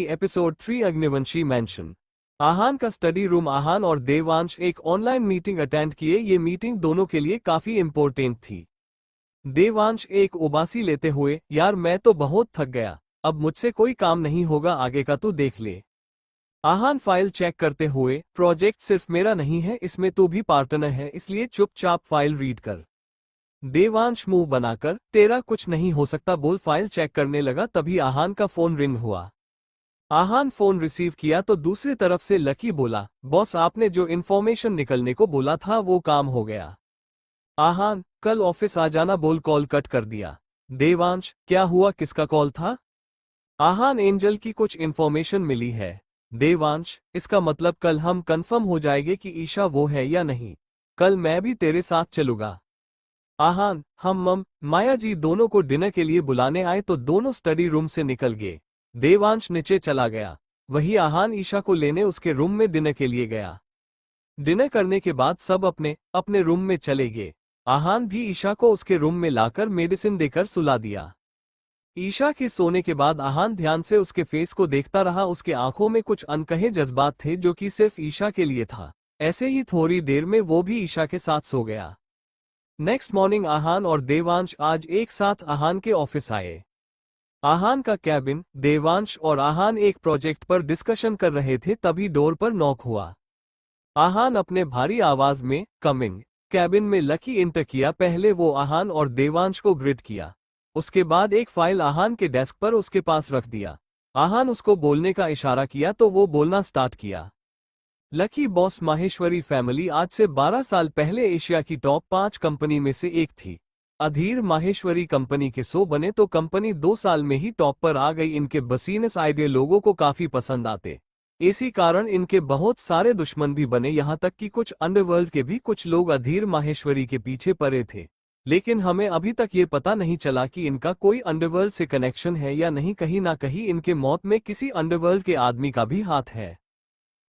Episode 3 Agnivanshi mention. आहान का study room. आहान और देवांश एक ऑनलाइन मीटिंग अटेंड किए। ये मीटिंग दोनों के लिए काफी इंपॉर्टेंट थी। देवांश एक उबासी लेते हुए, यार मैं तो बहुत थक गया, अब मुझसे कोई काम नहीं होगा, आगे का तू देख ले। आहान फाइल चेक करते हुए, प्रोजेक्ट सिर्फ मेरा नहीं है, इसमें तू भी पार्टनर है, इसलिए चुपचाप फाइल रीड कर। देवांश मुंह बनाकर, तेरा कुछ नहीं हो सकता बोल फाइल चेक करने लगा। तभी आहान का फोन रिंग हुआ। आहान फोन रिसीव किया तो दूसरी तरफ से लकी बोला, बॉस आपने जो इन्फॉर्मेशन निकलने को बोला था वो काम हो गया। आहान, कल ऑफिस आ जाना बोल कॉल कट कर दिया। देवांश, क्या हुआ, किसका कॉल था? आहान, एंजल की कुछ इन्फॉर्मेशन मिली है। देवांश, इसका मतलब कल हम कंफर्म हो जाएंगे कि ईशा वो है या नहीं। कल मैं भी तेरे साथ चलूंगा। आहान, हम माया जी दोनों को डिनर के लिए बुलाने आए तो दोनों स्टडी रूम से निकल गए। देवांश नीचे चला गया। वही आहान ईशा को लेने उसके रूम में डिनर के लिए गया। डिनर करने के बाद सब अपने अपने रूम में चले गए। आहान भी ईशा को उसके रूम में लाकर मेडिसिन देकर सुला दिया। ईशा के सोने के बाद आहान ध्यान से उसके फेस को देखता रहा। उसके आंखों में कुछ अनकहे जज्बात थे जो कि सिर्फ ईशा के लिए था। ऐसे ही थोड़ी देर में वो भी ईशा के साथ सो गया। नेक्स्ट मॉर्निंग आहान और देवांश आज एक साथ आहान के ऑफिस आए। आहान का कैबिन। देवांश और आहान एक प्रोजेक्ट पर डिस्कशन कर रहे थे, तभी डोर पर नॉक हुआ। आहान अपने भारी आवाज में, कमिंग। कैबिन में लकी इंटर किया। पहले वो आहान और देवांश को ग्रिड किया, उसके बाद एक फाइल आहान के डेस्क पर उसके पास रख दिया। आहान उसको बोलने का इशारा किया तो वो बोलना स्टार्ट किया। लकी बॉस, माहेश्वरी फैमिली आज से 12 साल पहले एशिया की टॉप 5 कंपनी में से एक थी। अधीर माहेश्वरी कंपनी के 100 बने तो कंपनी 2 साल में ही टॉप पर आ गई। इनके बसीनेस आइडिया लोगों को काफी पसंद आते, इसी कारण इनके बहुत सारे दुश्मन भी बने, यहाँ तक कि कुछ अंडरवर्ल्ड के भी कुछ लोग अधीर माहेश्वरी के पीछे पड़े थे। लेकिन हमें अभी तक ये पता नहीं चला कि इनका कोई अंडरवर्ल्ड से कनेक्शन है या नहीं। कहीं ना कहीं इनके मौत में किसी अंडरवर्ल्ड के आदमी का भी हाथ है।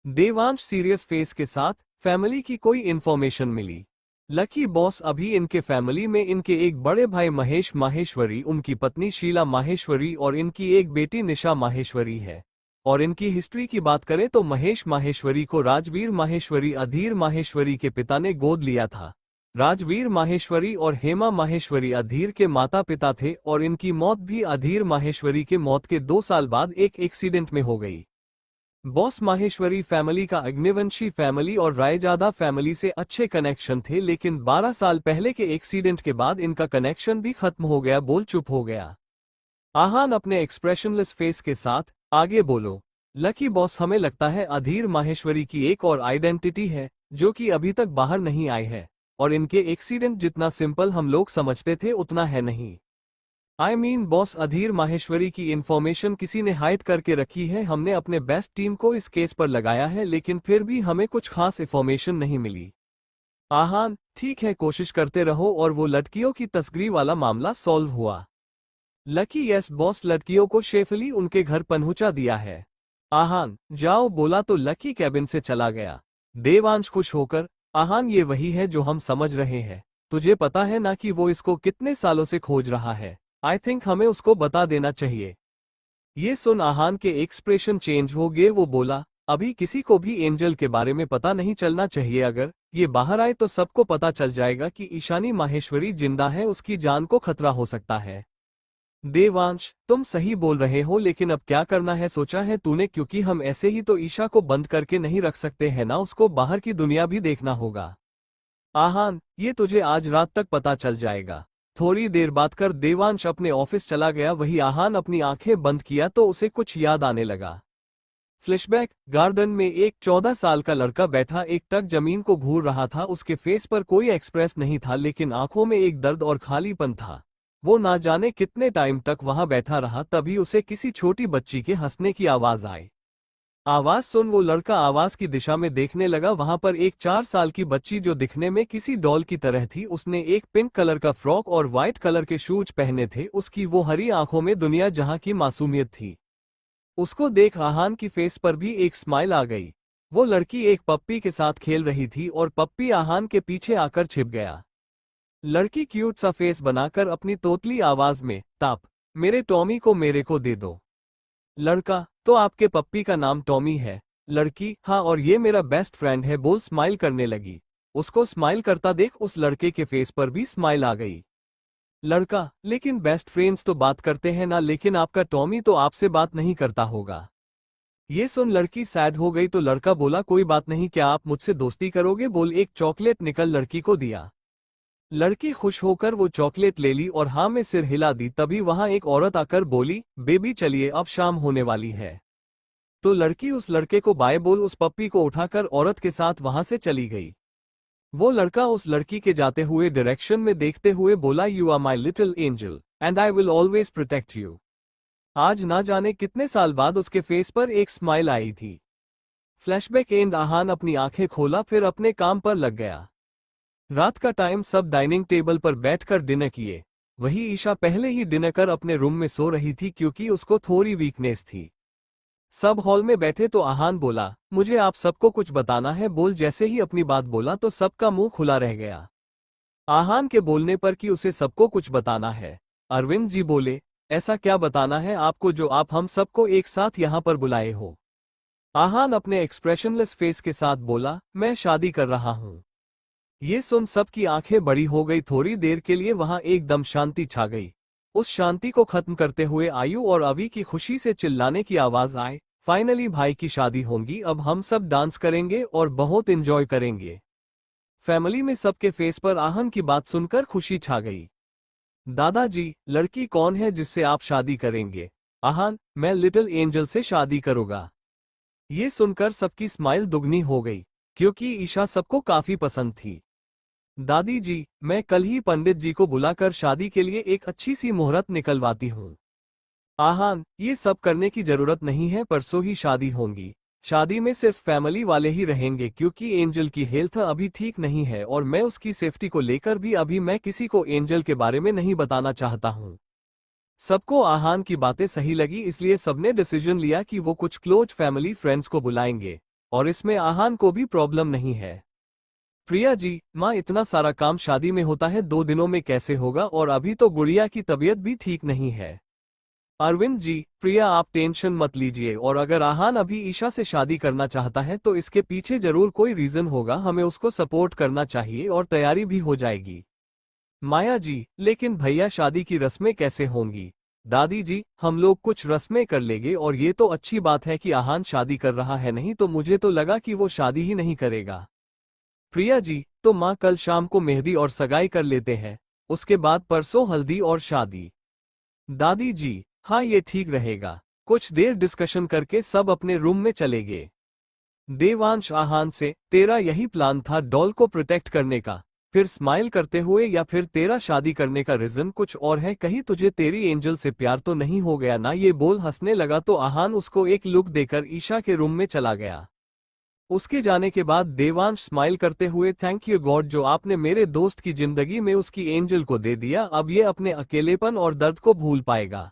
देवांश सीरियस फेस के साथ, फैमिली की कोई इन्फॉर्मेशन मिली? लकी बॉस, अभी इनके फैमिली में इनके एक बड़े भाई महेश माहेश्वरी, उनकी पत्नी शीला माहेश्वरी और इनकी एक बेटी निशा माहेश्वरी है। और इनकी हिस्ट्री की बात करें तो महेश माहेश्वरी को राजवीर माहेश्वरी अधीर माहेश्वरी के पिता ने गोद लिया था। राजवीर माहेश्वरी और हेमा माहेश्वरी अधीर के माता पिता थे और इनकी मौत भी अधीर माहेश्वरी के मौत के 2 साल बाद एक एक्सीडेंट में हो गई। बॉस, माहेश्वरी फैमिली का अग्निवंशी फैमिली और रायजादा फैमिली से अच्छे कनेक्शन थे, लेकिन 12 साल पहले के एक्सीडेंट के बाद इनका कनेक्शन भी खत्म हो गया। बोल चुप हो गया। आहान अपने एक्सप्रेशनलेस फेस के साथ, आगे बोलो। लकी बॉस, हमें लगता है अधीर माहेश्वरी की एक और आइडेंटिटी है जो कि अभी तक बाहर नहीं आई है, और इनके एक्सीडेंट जितना सिंपल हम लोग समझते थे उतना है नहीं। बॉस, अधीर माहेश्वरी की इन्फॉर्मेशन किसी ने हाइड करके रखी है। हमने अपने बेस्ट टीम को इस केस पर लगाया है, लेकिन फिर भी हमें कुछ खास इन्फॉर्मेशन नहीं मिली। आहान, ठीक है, कोशिश करते रहो। और वो लड़कियों की तस्करी वाला मामला सॉल्व हुआ? लकी, यस बॉस, लड़कियों को शेफली उनके घर पहुंचा दिया है। आहान, जाओ बोला तो लकी कैबिन से चला गया। देवांश खुश होकर, आहान ये वही है जो हम समझ रहे हैं। तुझे पता है ना कि वो इसको कितने सालों से खोज रहा है। आई थिंक हमें उसको बता देना चाहिए। ये सुन आहान के एक्सप्रेशन चेंज हो गए। वो बोला, अभी किसी को भी एंजल के बारे में पता नहीं चलना चाहिए। अगर ये बाहर आए तो सबको पता चल जाएगा कि ईशानी माहेश्वरी जिंदा है, उसकी जान को खतरा हो सकता है। देवांश, तुम सही बोल रहे हो, लेकिन अब क्या करना है सोचा है तूने? क्योंकि हम ऐसे ही तो ईशा को बंद करके नहीं रख सकते हैं ना, उसको बाहर की दुनिया भी देखना होगा। आहान, ये तुझे आज रात तक पता चल जाएगा। थोड़ी देर बात कर देवांश अपने ऑफिस चला गया। वही आहान अपनी आंखें बंद किया तो उसे कुछ याद आने लगा। फ्लैशबैक। गार्डन में एक 14 साल का लड़का बैठा एक टक जमीन को घूर रहा था। उसके फेस पर कोई एक्सप्रेस नहीं था, लेकिन आंखों में एक दर्द और खालीपन था। वो ना जाने कितने टाइम तक वहां बैठा रहा, तभी उसे किसी छोटी बच्ची के हंसने की आवाज आई। आवाज सुन वो लड़का आवाज की दिशा में देखने लगा। वहां पर एक 4 साल की बच्ची जो दिखने में किसी डॉल की तरह थी। उसने एक पिंक कलर का फ्रॉक और व्हाइट कलर के शूज पहने थे। उसकी वो हरी आंखों में दुनिया जहां की मासूमियत थी। उसको देख आहान की फेस पर भी एक स्माइल आ गई। वो लड़की एक पप्पी के साथ खेल रही थी और पप्पी आहान के पीछे आकर छिप गया। लड़की क्यूट सा फेस बनाकर अपनी तोतली आवाज में, ताप, मेरे टॉमी को मेरे को दे दो। लड़का, तो आपके पप्पी का नाम टॉमी है? लड़की, हाँ, और ये मेरा बेस्ट फ्रेंड है, बोल स्माइल करने लगी। उसको स्माइल करता देख उस लड़के के फेस पर भी स्माइल आ गई। लड़का, लेकिन बेस्ट फ्रेंड्स तो बात करते हैं ना, लेकिन आपका टॉमी तो आपसे बात नहीं करता होगा। ये सुन लड़की सैड हो गई तो लड़का बोला कोई बात नहीं, क्या आप मुझसे दोस्ती करोगे? बोल एक चॉकलेट निकल लड़की को दिया। लड़की खुश होकर वो चॉकलेट ले ली और हाँ में सिर हिला दी। तभी वहां एक औरत आकर बोली, बेबी चलिए अब शाम होने वाली है। तो लड़की उस लड़के को बाय बोल उस पप्पी को उठाकर औरत के साथ वहां से चली गई। वो लड़का उस लड़की के जाते हुए डायरेक्शन में देखते हुए बोला, you are my little angel and I will always protect you. आज ना जाने कितने साल बाद उसके फेस पर एक स्माइल आई थी। Flashback and. आहान अपनी आंखें खोला फिर अपने काम पर लग गया। रात का टाइम, सब डाइनिंग टेबल पर बैठकर डिनर किए। वही ईशा पहले ही डिनर कर अपने रूम में सो रही थी क्योंकि उसको थोड़ी वीकनेस थी। सब हॉल में बैठे तो आहान बोला, मुझे आप सबको कुछ बताना है। बोल। जैसे ही अपनी बात बोला तो सबका मुंह खुला रह गया। आहान के बोलने पर कि उसे सबको कुछ बताना है। अरविंद जी बोले, ऐसा क्या बताना है आपको जो आप हम सबको एक साथ यहाँ पर बुलाए हो? आहान अपने एक्सप्रेशनलेस फेस के साथ बोला, मैं शादी कर रहा हूँ। ये सुन सबकी आंखें बड़ी हो गई। थोड़ी देर के लिए वहां एकदम शांति छा गई। उस शांति को खत्म करते हुए आयु और अवी की खुशी से चिल्लाने की आवाज आए, फाइनली भाई की शादी होगी, अब हम सब डांस करेंगे और बहुत एंजॉय करेंगे। फैमिली में सबके फेस पर आहान की बात सुनकर खुशी छा गई। दादाजी, लड़की कौन है जिससे आप शादी करेंगे? आहान, मैं लिटिल एंजल से शादी करूंगा। ये सुनकर सबकी स्माइल दुगनी हो गई क्योंकि ईशा सबको काफी पसंद थी। दादी जी, मैं कल ही पंडित जी को बुलाकर शादी के लिए एक अच्छी सी मुहूर्त निकलवाती हूँ। आहान, ये सब करने की जरूरत नहीं है, परसों ही शादी होगी। शादी में सिर्फ फैमिली वाले ही रहेंगे क्योंकि एंजल की हेल्थ अभी ठीक नहीं है और मैं उसकी सेफ्टी को लेकर भी अभी मैं किसी को एंजल के बारे में नहीं बताना चाहता हूँ। सबको आहान की बातें सही लगी इसलिए सबने डिसीजन लिया कि वो कुछ क्लोज फैमिली फ्रेंड्स को बुलाएंगे और इसमें आहान को भी प्रॉब्लम नहीं है। प्रिया जी, माँ इतना सारा काम शादी में होता है, 2 दिनों में कैसे होगा? और अभी तो गुड़िया की तबीयत भी ठीक नहीं है। अरविंद जी, प्रिया आप टेंशन मत लीजिए, और अगर आहान अभी ईशा से शादी करना चाहता है तो इसके पीछे जरूर कोई रीजन होगा, हमें उसको सपोर्ट करना चाहिए और तैयारी भी हो जाएगी। माया जी, लेकिन भैया शादी की रस्में कैसे होंगी? दादी जी, हम लोग कुछ रस्में कर लेंगे और ये तो अच्छी बात है कि आहान शादी कर रहा है, नहीं तो मुझे तो लगा कि वो शादी ही नहीं करेगा। प्रिया जी, तो माँ कल शाम को मेहंदी और सगाई कर लेते हैं, उसके बाद परसों हल्दी और शादी। दादी जी, हाँ ये ठीक रहेगा। कुछ देर डिस्कशन करके सब अपने रूम में चले गए। देवांश आहान से, तेरा यही प्लान था डॉल को प्रोटेक्ट करने का? फिर स्माइल करते हुए, या फिर तेरा शादी करने का रीजन कुछ और है? कहीं तुझे तेरी एंजल से प्यार तो नहीं हो गया ना? ये बोल हंसने लगा तो आहान उसको एक लुक देकर ईशा के रूम में चला गया। उसके जाने के बाद देवांश स्माइल करते हुए, थैंक यू गॉड जो आपने मेरे दोस्त की जिंदगी में उसकी एंजल को दे दिया, अब ये अपने अकेलेपन और दर्द को भूल पाएगा।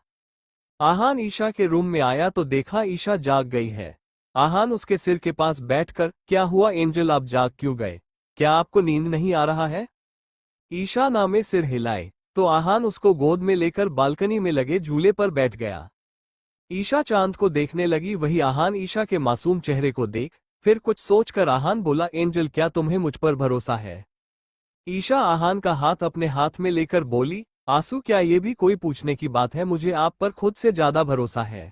आहान ईशा के रूम में आया तो देखा ईशा जाग गई है। आहान उसके सिर के पास बैठकर, क्या हुआ एंजल, आप जाग क्यों गए? क्या आपको नींद नहीं आ रहा है? ईशा नामे सिर हिलाए तो आहान उसको गोद में लेकर बालकनी में लगे झूले पर बैठ गया। ईशा चांद को देखने लगी, वही आहान ईशा के मासूम चेहरे को देख फिर कुछ सोचकर आहान बोला, एंजल क्या तुम्हें मुझ पर भरोसा है? ईशा आहान का हाथ अपने हाथ में लेकर बोली, आंसू क्या ये भी कोई पूछने की बात है, मुझे आप पर खुद से ज्यादा भरोसा है।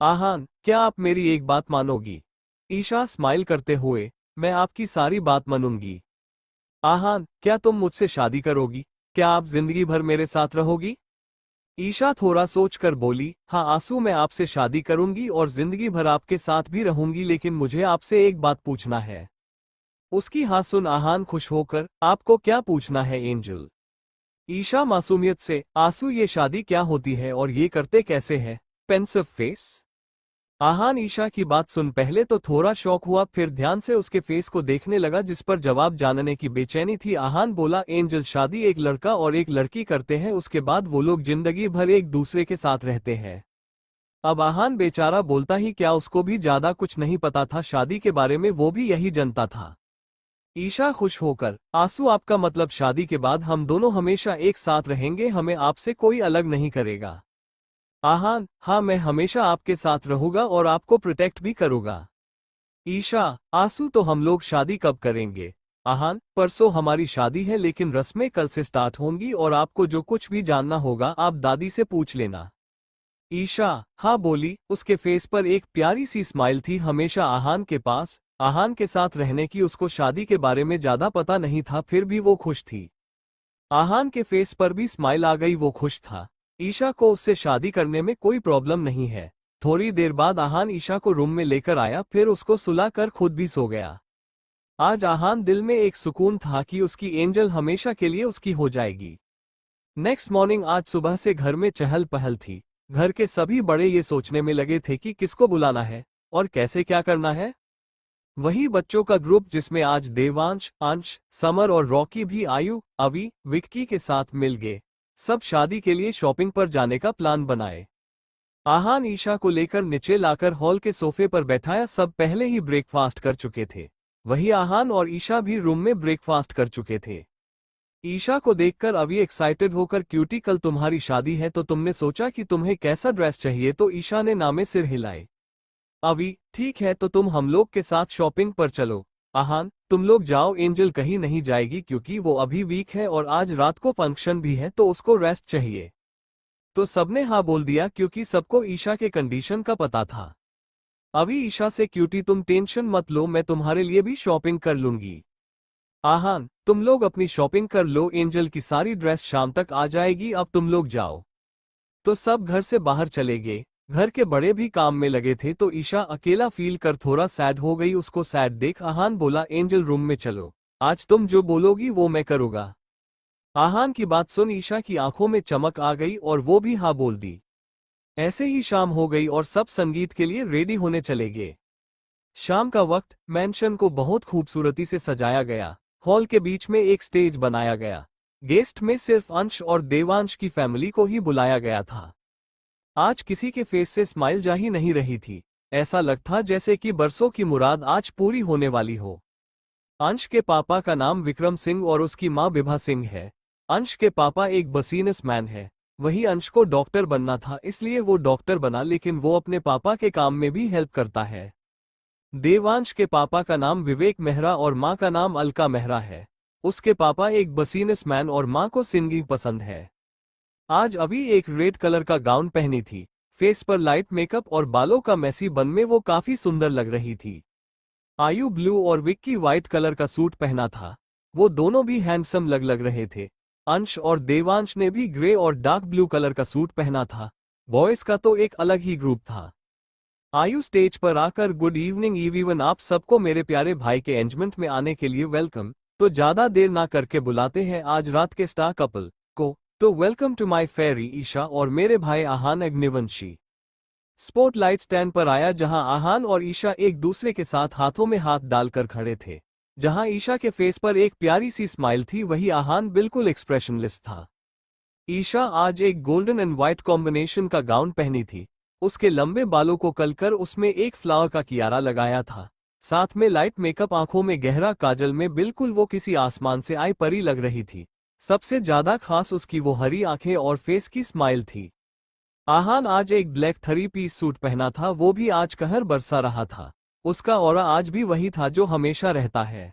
आहान, क्या आप मेरी एक बात मानोगी? ईशा स्माइल करते हुए, मैं आपकी सारी बात मानूंगी। आहान, क्या तुम मुझसे शादी करोगी? क्या आप जिंदगी भर मेरे साथ रहोगी? ईशा थोड़ा सोचकर बोली, हाँ आंसू, मैं आपसे शादी करूंगी और जिंदगी भर आपके साथ भी रहूंगी, लेकिन मुझे आपसे एक बात पूछना है। उसकी हाँ सुन आहान खुश होकर, आपको क्या पूछना है एंजल? ईशा मासूमियत से, आंसू ये शादी क्या होती है और ये करते कैसे है? Pensive face. आहान ईशा की बात सुन पहले तो थोड़ा शॉक हुआ, फिर ध्यान से उसके फेस को देखने लगा जिस पर जवाब जानने की बेचैनी थी। आहान बोला, एंजल शादी एक लड़का और एक लड़की करते हैं, उसके बाद वो लोग जिंदगी भर एक दूसरे के साथ रहते हैं। अब आहान बेचारा बोलता ही क्या, उसको भी ज्यादा कुछ नहीं पता था शादी के बारे में, वो भी यही जनता था। ईशा खुश होकर, आंसू आपका मतलब शादी के बाद हम दोनों हमेशा एक साथ रहेंगे, हमें आपसे कोई अलग नहीं करेगा। आहान, हाँ मैं हमेशा आपके साथ रहूंगा और आपको प्रोटेक्ट भी करूंगा। ईशा, आंसू तो हम लोग शादी कब करेंगे? आहान, परसों हमारी शादी है लेकिन रस्में कल से स्टार्ट होंगी और आपको जो कुछ भी जानना होगा आप दादी से पूछ लेना। ईशा, हाँ बोली, उसके फेस पर एक प्यारी सी स्माइल थी। हमेशा आहान के पास, आहान के साथ रहने की उसको शादी के बारे में ज्यादा पता नहीं था, फिर भी वो खुश थी। आहान के फेस पर भी स्माइल आ गई, वो खुश था। ईशा को उससे शादी करने में कोई प्रॉब्लम नहीं है। थोड़ी देर बाद आहान ईशा को रूम में लेकर आया, फिर उसको सुला कर खुद भी सो गया। आज आहान दिल में एक सुकून था कि उसकी एंजल हमेशा के लिए उसकी हो जाएगी। नेक्स्ट मॉर्निंग आज सुबह से घर में चहल पहल थी। घर के सभी बड़े ये सोचने में लगे थे कि किसको बुलाना है और कैसे क्या करना है। वही बच्चों का ग्रुप जिसमें आज देवांश, अंश, समर और रॉकी भी आयु, अवी, विक्की के साथ मिल गए। सब शादी के लिए शॉपिंग पर जाने का प्लान बनाए। आहान ईशा को लेकर नीचे लाकर हॉल के सोफे पर बैठाया। सब पहले ही ब्रेकफास्ट कर चुके थे। वही आहान और ईशा भी रूम में ब्रेकफास्ट कर चुके थे। ईशा को देखकर अवी एक्साइटेड होकर, क्यूटी कल तुम्हारी शादी है तो तुमने सोचा कि तुम्हें कैसा ड्रेस चाहिए? तो ईशा ने नामे सिर हिलाए। अवी, ठीक है तो तुम हम लोग के साथ शॉपिंग पर चलो। आहान, तुम लोग जाओ, एंजल कहीं नहीं जाएगी क्योंकि वो अभी वीक है और आज रात को फंक्शन भी है तो उसको रेस्ट चाहिए। तो सबने हाँ बोल दिया क्योंकि सबको ईशा के कंडीशन का पता था। अभी ईशा से, क्यूटी तुम टेंशन मत लो, मैं तुम्हारे लिए भी शॉपिंग कर लूंगी। आहान, तुम लोग अपनी शॉपिंग कर लो, एंजल की सारी ड्रेस शाम तक आ जाएगी, अब तुम लोग जाओ। तो सब घर से बाहर चले गए। घर के बड़े भी काम में लगे थे तो ईशा अकेला फील कर थोड़ा सैड हो गई। उसको सैड देख आहान बोला, एंजल रूम में चलो, आज तुम जो बोलोगी वो मैं करूंगा। आहान की बात सुन ईशा की आंखों में चमक आ गई और वो भी हाँ बोल दी। ऐसे ही शाम हो गई और सब संगीत के लिए रेडी होने चले गए। शाम का वक्त, मैंशन को बहुत खूबसूरती से सजाया गया। हॉल के बीच में एक स्टेज बनाया गया। गेस्ट में सिर्फ अंश और देवांश की फैमिली को ही बुलाया गया था। आज किसी के फेस से स्माइल जा ही नहीं रही थी। ऐसा लगता जैसे कि बरसों की मुराद आज पूरी होने वाली हो। अंश के पापा का नाम विक्रम सिंह और उसकी मां विभा सिंह है। अंश के पापा एक बिजनेसमैन है। वही अंश को डॉक्टर बनना था इसलिए वो डॉक्टर बना, लेकिन वो अपने पापा के काम में भी हेल्प करता है। देवांश के पापा का नाम विवेक मेहरा और मां का नाम अलका मेहरा है। उसके पापा एक बिजनेसमैन और मां को सिंगिंग पसंद है। आज अभी एक रेड कलर का गाउन पहनी थी। फेस पर लाइट मेकअप और बालों का मैसी बन में वो काफी सुंदर लग रही थी। आयु ब्लू और विक्की व्हाइट कलर का सूट पहना था। वो दोनों भी हैंडसम लग रहे थे। अंश और देवांश ने भी ग्रे और डार्क ब्लू कलर का सूट पहना था। बॉयज का तो एक अलग ही ग्रुप था। आयु स्टेज पर आकर, गुड इवनिंग एवरीवन, आप सबको मेरे प्यारे भाई के एंगेजमेंट में आने के लिए वेलकम। तो ज्यादा देर ना करके बुलाते हैं आज रात के स्टार कपल को। तो वेलकम टू माय फेरी ईशा और मेरे भाई आहान अग्निवंशी। स्पॉटलाइट स्टैंड पर आया जहां आहान और ईशा एक दूसरे के साथ हाथों में हाथ डालकर खड़े थे। जहां ईशा के फेस पर एक प्यारी सी स्माइल थी, वही आहान बिल्कुल एक्सप्रेशनलेस था। ईशा आज एक गोल्डन एंड व्हाइट कॉम्बिनेशन का गाउन पहनी थी। उसके लंबे बालों को कलकर उसमें एक फ्लावर का कियारा लगाया था। साथ में लाइट मेकअप, आंखों में गहरा काजल में बिल्कुल वो किसी आसमान से आई परी लग रही थी। सबसे ज्यादा खास उसकी वो हरी आंखें और फेस की स्माइल थी। आहान आज एक ब्लैक 3 पीस सूट पहना था, वो भी आज कहर बरसा रहा था। उसका ऑरा आज भी वही था जो हमेशा रहता है।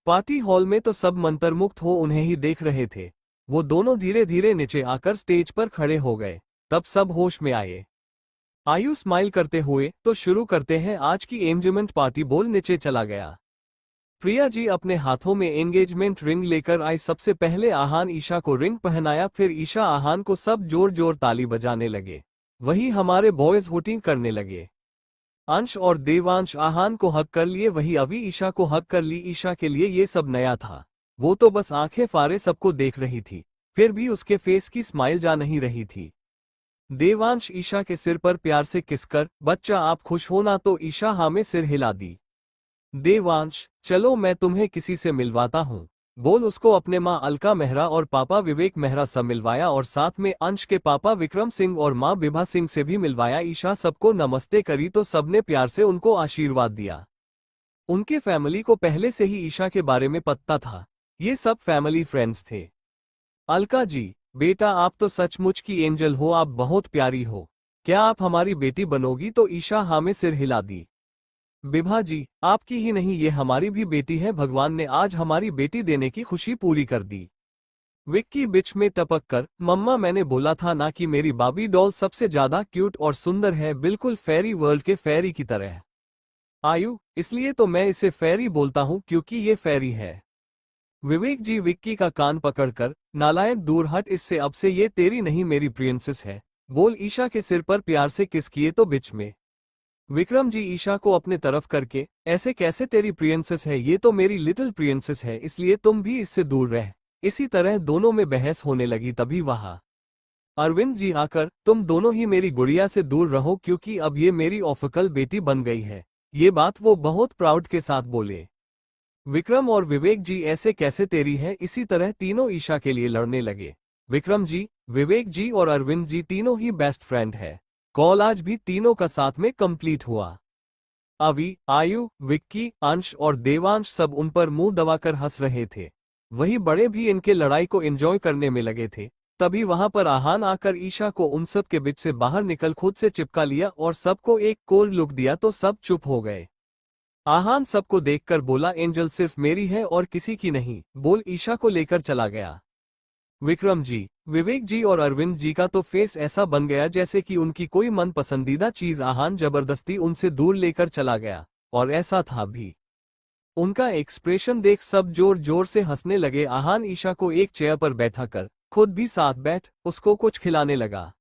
पार्टी हॉल में तो सब मंत्रमुग्ध हो उन्हें ही देख रहे थे। वो दोनों धीरे धीरे नीचे आकर स्टेज पर खड़े हो गए। तब सब होश में आए। आयु स्माइल करते हुए, तो शुरू करते हैं आज की एंगेजमेंट पार्टी, बोल नीचे चला गया। प्रिया जी अपने हाथों में एंगेजमेंट रिंग लेकर आई। सबसे पहले आहान ईशा को रिंग पहनाया, फिर ईशा आहान को, सब जोर जोर ताली बजाने लगे। वही हमारे बॉयज हुटिंग करने लगे। अंश और देवांश आहान को हक कर लिए, वही अभी ईशा को हक कर ली। ईशा के लिए ये सब नया था। वो तो बस आंखें फाड़े सबको देख रही थी, फिर भी उसके फेस की स्माइल जा नहीं रही थी। देवांश ईशा के सिर पर प्यार से किसकर, बच्चा आप खुश हो ना? तो ईशा हाँ में सिर हिला दी। देवांश, चलो मैं तुम्हें किसी से मिलवाता हूँ, बोल उसको अपने माँ अलका मेहरा और पापा विवेक मेहरा से मिलवाया और साथ में अंश के पापा विक्रम सिंह और माँ विभा सिंह से भी मिलवाया। ईशा सबको नमस्ते करी तो सबने प्यार से उनको आशीर्वाद दिया। उनके फैमिली को पहले से ही ईशा के बारे में पता था। ये सब फैमिली फ्रेंड्स थे। अलका जी, बेटा आप तो सचमुच की एंजल हो, आप बहुत प्यारी हो। क्या आप हमारी बेटी बनोगी? तो ईशा हाँ में सिर हिला दी। बिभा जी, आपकी ही नहीं ये हमारी भी बेटी है, भगवान ने आज हमारी बेटी देने की खुशी पूरी कर दी। विक्की बीच में टपक कर, मम्मा मैंने बोला था ना कि मेरी बाबी डॉल सबसे ज्यादा क्यूट और सुंदर है, बिल्कुल फेरी वर्ल्ड के फेरी की तरह। आयु, इसलिए तो मैं इसे फेरी बोलता हूँ क्योंकि ये फेरी है। विवेक जी विक्की का कान पकड़कर, नालायक दूर हट इससे, अब से ये तेरी नहीं मेरी प्रिंसेस है। बोल ईशा के सिर पर प्यार से किस किए तो बीच में। विक्रम जी ईशा को अपने तरफ करके, ऐसे कैसे तेरी प्रिंसेस है, ये तो मेरी लिटिल प्रिंसेस है, इसलिए तुम भी इससे दूर रह। इसी तरह दोनों में बहस होने लगी, तभी वहां अरविंद जी आकर, तुम दोनों ही मेरी गुड़िया से दूर रहो क्योंकि अब ये मेरी ऑफिकल बेटी बन गई है। ये बात वो बहुत प्राउड के साथ बोले। विक्रम और विवेक जी ऐसे कैसे तेरी है, इसी तरह तीनों ईशा के लिए लड़ने लगे। विक्रम जी, विवेक जी और अरविंद जी तीनों ही बेस्ट फ्रेंड है। कॉल आज भी तीनों का साथ में कंप्लीट हुआ। अभी आयु, विक्की, अंश और देवांश सब उन पर मुंह दबाकर हंस रहे थे। वही बड़े भी इनके लड़ाई को एंजॉय करने में लगे थे। तभी वहां पर आहान आकर ईशा को उन सब के बीच से बाहर निकल खुद से चिपका लिया और सबको एक कोल्ड लुक दिया तो सब चुप हो गए। आहान सबको देखकर बोला, एंजल सिर्फ मेरी है और किसी की नहीं, बोल ईशा को लेकर चला गया। विक्रम जी, विवेक जी और अरविंद जी का तो फेस ऐसा बन गया जैसे कि उनकी कोई मन पसंदीदा चीज आहान जबरदस्ती उनसे दूर लेकर चला गया, और ऐसा था भी। उनका एक्सप्रेशन देख सब जोर जोर से हंसने लगे। आहान ईशा को एक चेयर पर बैठा कर, खुद भी साथ बैठ उसको कुछ खिलाने लगा।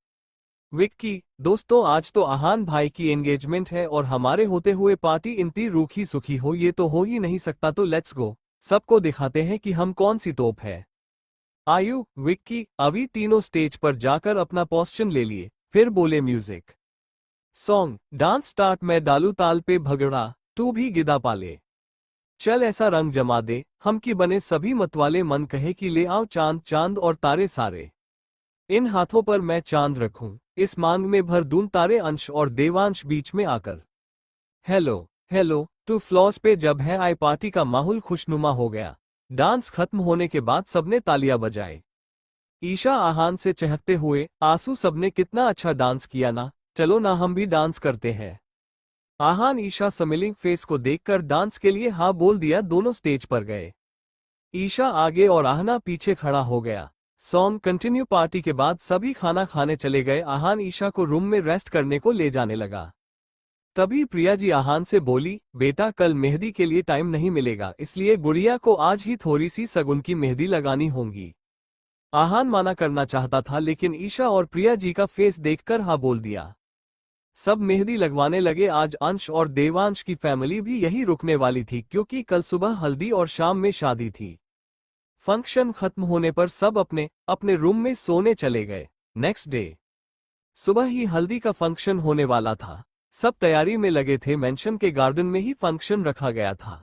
विक्की, दोस्तों आज तो आहान भाई की एंगेजमेंट है और हमारे होते हुए पार्टी इतनी रूखी सुखी हो ये तो हो ही नहीं सकता, तो लेट्स गो, सबको दिखाते हैं कि हम कौन सी तोप है। आयु, विक्की, अभी तीनों स्टेज पर जाकर अपना पोस्चन ले लिए, फिर बोले म्यूजिक सॉन्ग डांस स्टार्ट, मैं डालू ताल पे भगड़ा, तू भी गिदा पाले। चल ऐसा रंग जमा दे, हम की बने सभी मतवाले, मन कहे कि ले आओ चांद चांद और तारे सारे। इन हाथों पर मैं चांद रखूं, इस मांग में भर दूं तारे। अंश और देवांश बीच में आकर, हेलो हेलो टू फ्लॉस पे जब है आई, पार्टी का माहौल खुशनुमा हो गया। डांस खत्म होने के बाद सबने तालियां बजाए। ईशा आहान से चहकते हुए, आंसू सबने कितना अच्छा डांस किया ना, चलो ना हम भी डांस करते हैं। आहान ईशा स्मिलिंग फेस को देखकर डांस के लिए हाँ बोल दिया, दोनों स्टेज पर गए। ईशा आगे और आहना पीछे खड़ा हो गया। Song continue. पार्टी के बाद सभी खाना खाने चले गए। आहान ईशा को रूम में रेस्ट करने को ले जाने लगा। तभी प्रिया जी आहान से बोली, बेटा कल मेहंदी के लिए टाइम नहीं मिलेगा, इसलिए गुड़िया को आज ही थोड़ी सी सगुन की मेहंदी लगानी होगी। आहान माना करना चाहता था लेकिन ईशा और प्रिया जी का फेस देखकर हाँ बोल दिया। सब मेहंदी लगवाने लगे। आज अंश और देवांश की फैमिली भी यही रुकने वाली थी क्योंकि कल सुबह हल्दी और शाम में शादी थी। फंक्शन खत्म होने पर सब अपने अपने रूम में सोने चले गए। नेक्स्ट डे सुबह ही हल्दी का फंक्शन होने वाला था। सब तैयारी में लगे थे। मेंशन के गार्डन में ही फंक्शन रखा गया था।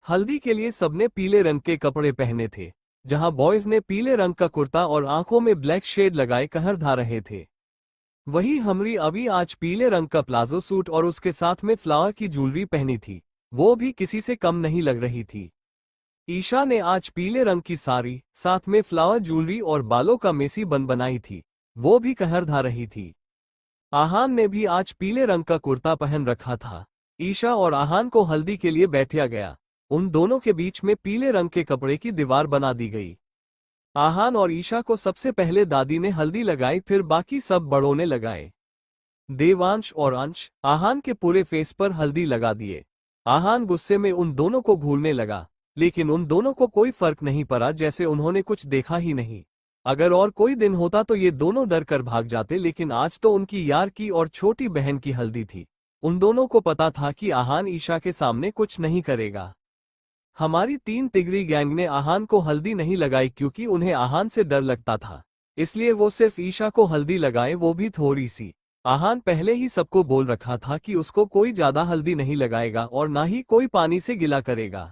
हल्दी के लिए सबने पीले रंग के कपड़े पहने थे, जहां बॉयज ने पीले रंग का कुर्ता और आंखों में ब्लैक शेड लगाए कहर ढा रहे थे। वही हमरी अभी आज पीले रंग का प्लाजो सूट और उसके साथ में फ्लावर की ज्वेलरी पहनी थी, वो भी किसी से कम नहीं लग रही थी। ईशा ने आज पीले रंग की साड़ी, साथ में फ्लावर ज्वेलरी और बालों का मेसी बन बनाई थी, वो भी कहर ढा रही थी। आहान ने भी आज पीले रंग का कुर्ता पहन रखा था। ईशा और आहान को हल्दी के लिए बैठाया गया। उन दोनों के बीच में पीले रंग के कपड़े की दीवार बना दी गई। आहान और ईशा को सबसे पहले दादी ने हल्दी लगाई, फिर बाकी सब बड़ों ने लगाए। देवांश और अंश आहान के पूरे फेस पर हल्दी लगा दिए। आहान गुस्से में उन दोनों को घूरने लगा, लेकिन उन दोनों को कोई फर्क नहीं पड़ा, जैसे उन्होंने कुछ देखा ही नहीं। अगर और कोई दिन होता तो ये दोनों डर कर भाग जाते, लेकिन आज तो उनकी यार की और छोटी बहन की हल्दी थी। उन दोनों को पता था कि आहान ईशा के सामने कुछ नहीं करेगा। हमारी 3 तिगरी गैंग ने आहान को हल्दी नहीं लगाई क्योंकि उन्हें आहान से डर लगता था, इसलिए वो सिर्फ ईशा को हल्दी लगाए, वो भी थोड़ी सी। आहान पहले ही सबको बोल रखा था कि उसको कोई ज्यादा हल्दी नहीं लगाएगा और ना ही कोई पानी से गिला करेगा।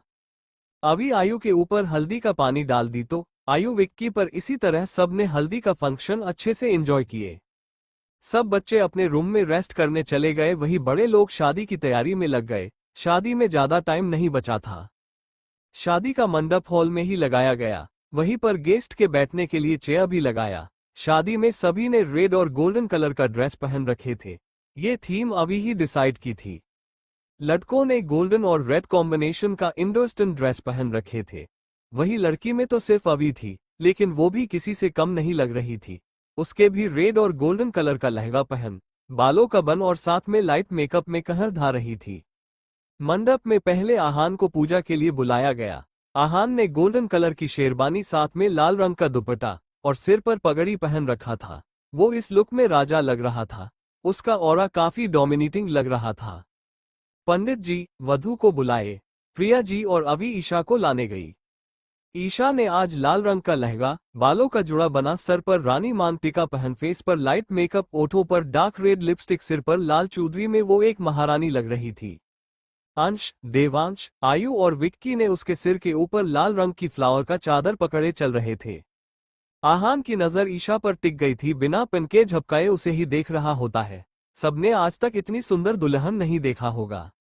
अभी आयु के ऊपर हल्दी का पानी डाल दी तो आयु विक्की पर। इसी तरह सब ने हल्दी का फंक्शन अच्छे से एंजॉय किए। सब बच्चे अपने रूम में रेस्ट करने चले गए, वही बड़े लोग शादी की तैयारी में लग गए। शादी में ज्यादा टाइम नहीं बचा था। शादी का मंडप हॉल में ही लगाया गया। वहीं पर गेस्ट के बैठने के लिए चेयर भी लगाया। शादी में सभी ने रेड और गोल्डन कलर का ड्रेस पहन रखे थे। ये थीम अभी ही डिसाइड की थी। लड़कों ने गोल्डन और रेड कॉम्बिनेशन का इंडोवेस्टर्न ड्रेस पहन रखे थे। वही लड़की में तो सिर्फ अभी थी, लेकिन वो भी किसी से कम नहीं लग रही थी। उसके भी रेड और गोल्डन कलर का लहंगा पहन, बालों का बन और साथ में लाइट मेकअप में कहर ढा रही थी। मंडप में पहले आहान को पूजा के लिए बुलाया गया। आहान ने गोल्डन कलर की शेरवानी साथ में लाल रंग का दुपट्टा और सिर पर पगड़ी पहन रखा था। वो इस लुक में राजा लग रहा था। उसका ऑरा काफी डोमिनेटिंग लग रहा था। पंडित जी वधू को बुलाए। प्रिया जी और अभी ईशा को लाने गई। ईशा ने आज लाल रंग का लहंगा, बालों का जुड़ा बना, सर पर रानी मान टीका पहन, फेस पर लाइट मेकअप, ओठों पर डार्क रेड लिपस्टिक, सिर पर लाल चूदरी में वो एक महारानी लग रही थी। अंश, देवांश, आयु और विक्की ने उसके सिर के ऊपर लाल रंग की फ्लावर का चादर पकड़े चल रहे थे। आहान की नजर ईशा पर टिक गई थी। बिना पनके झपकाए उसे ही देख रहा होता है। सबने आज तक इतनी सुंदर दुल्हन नहीं देखा होगा।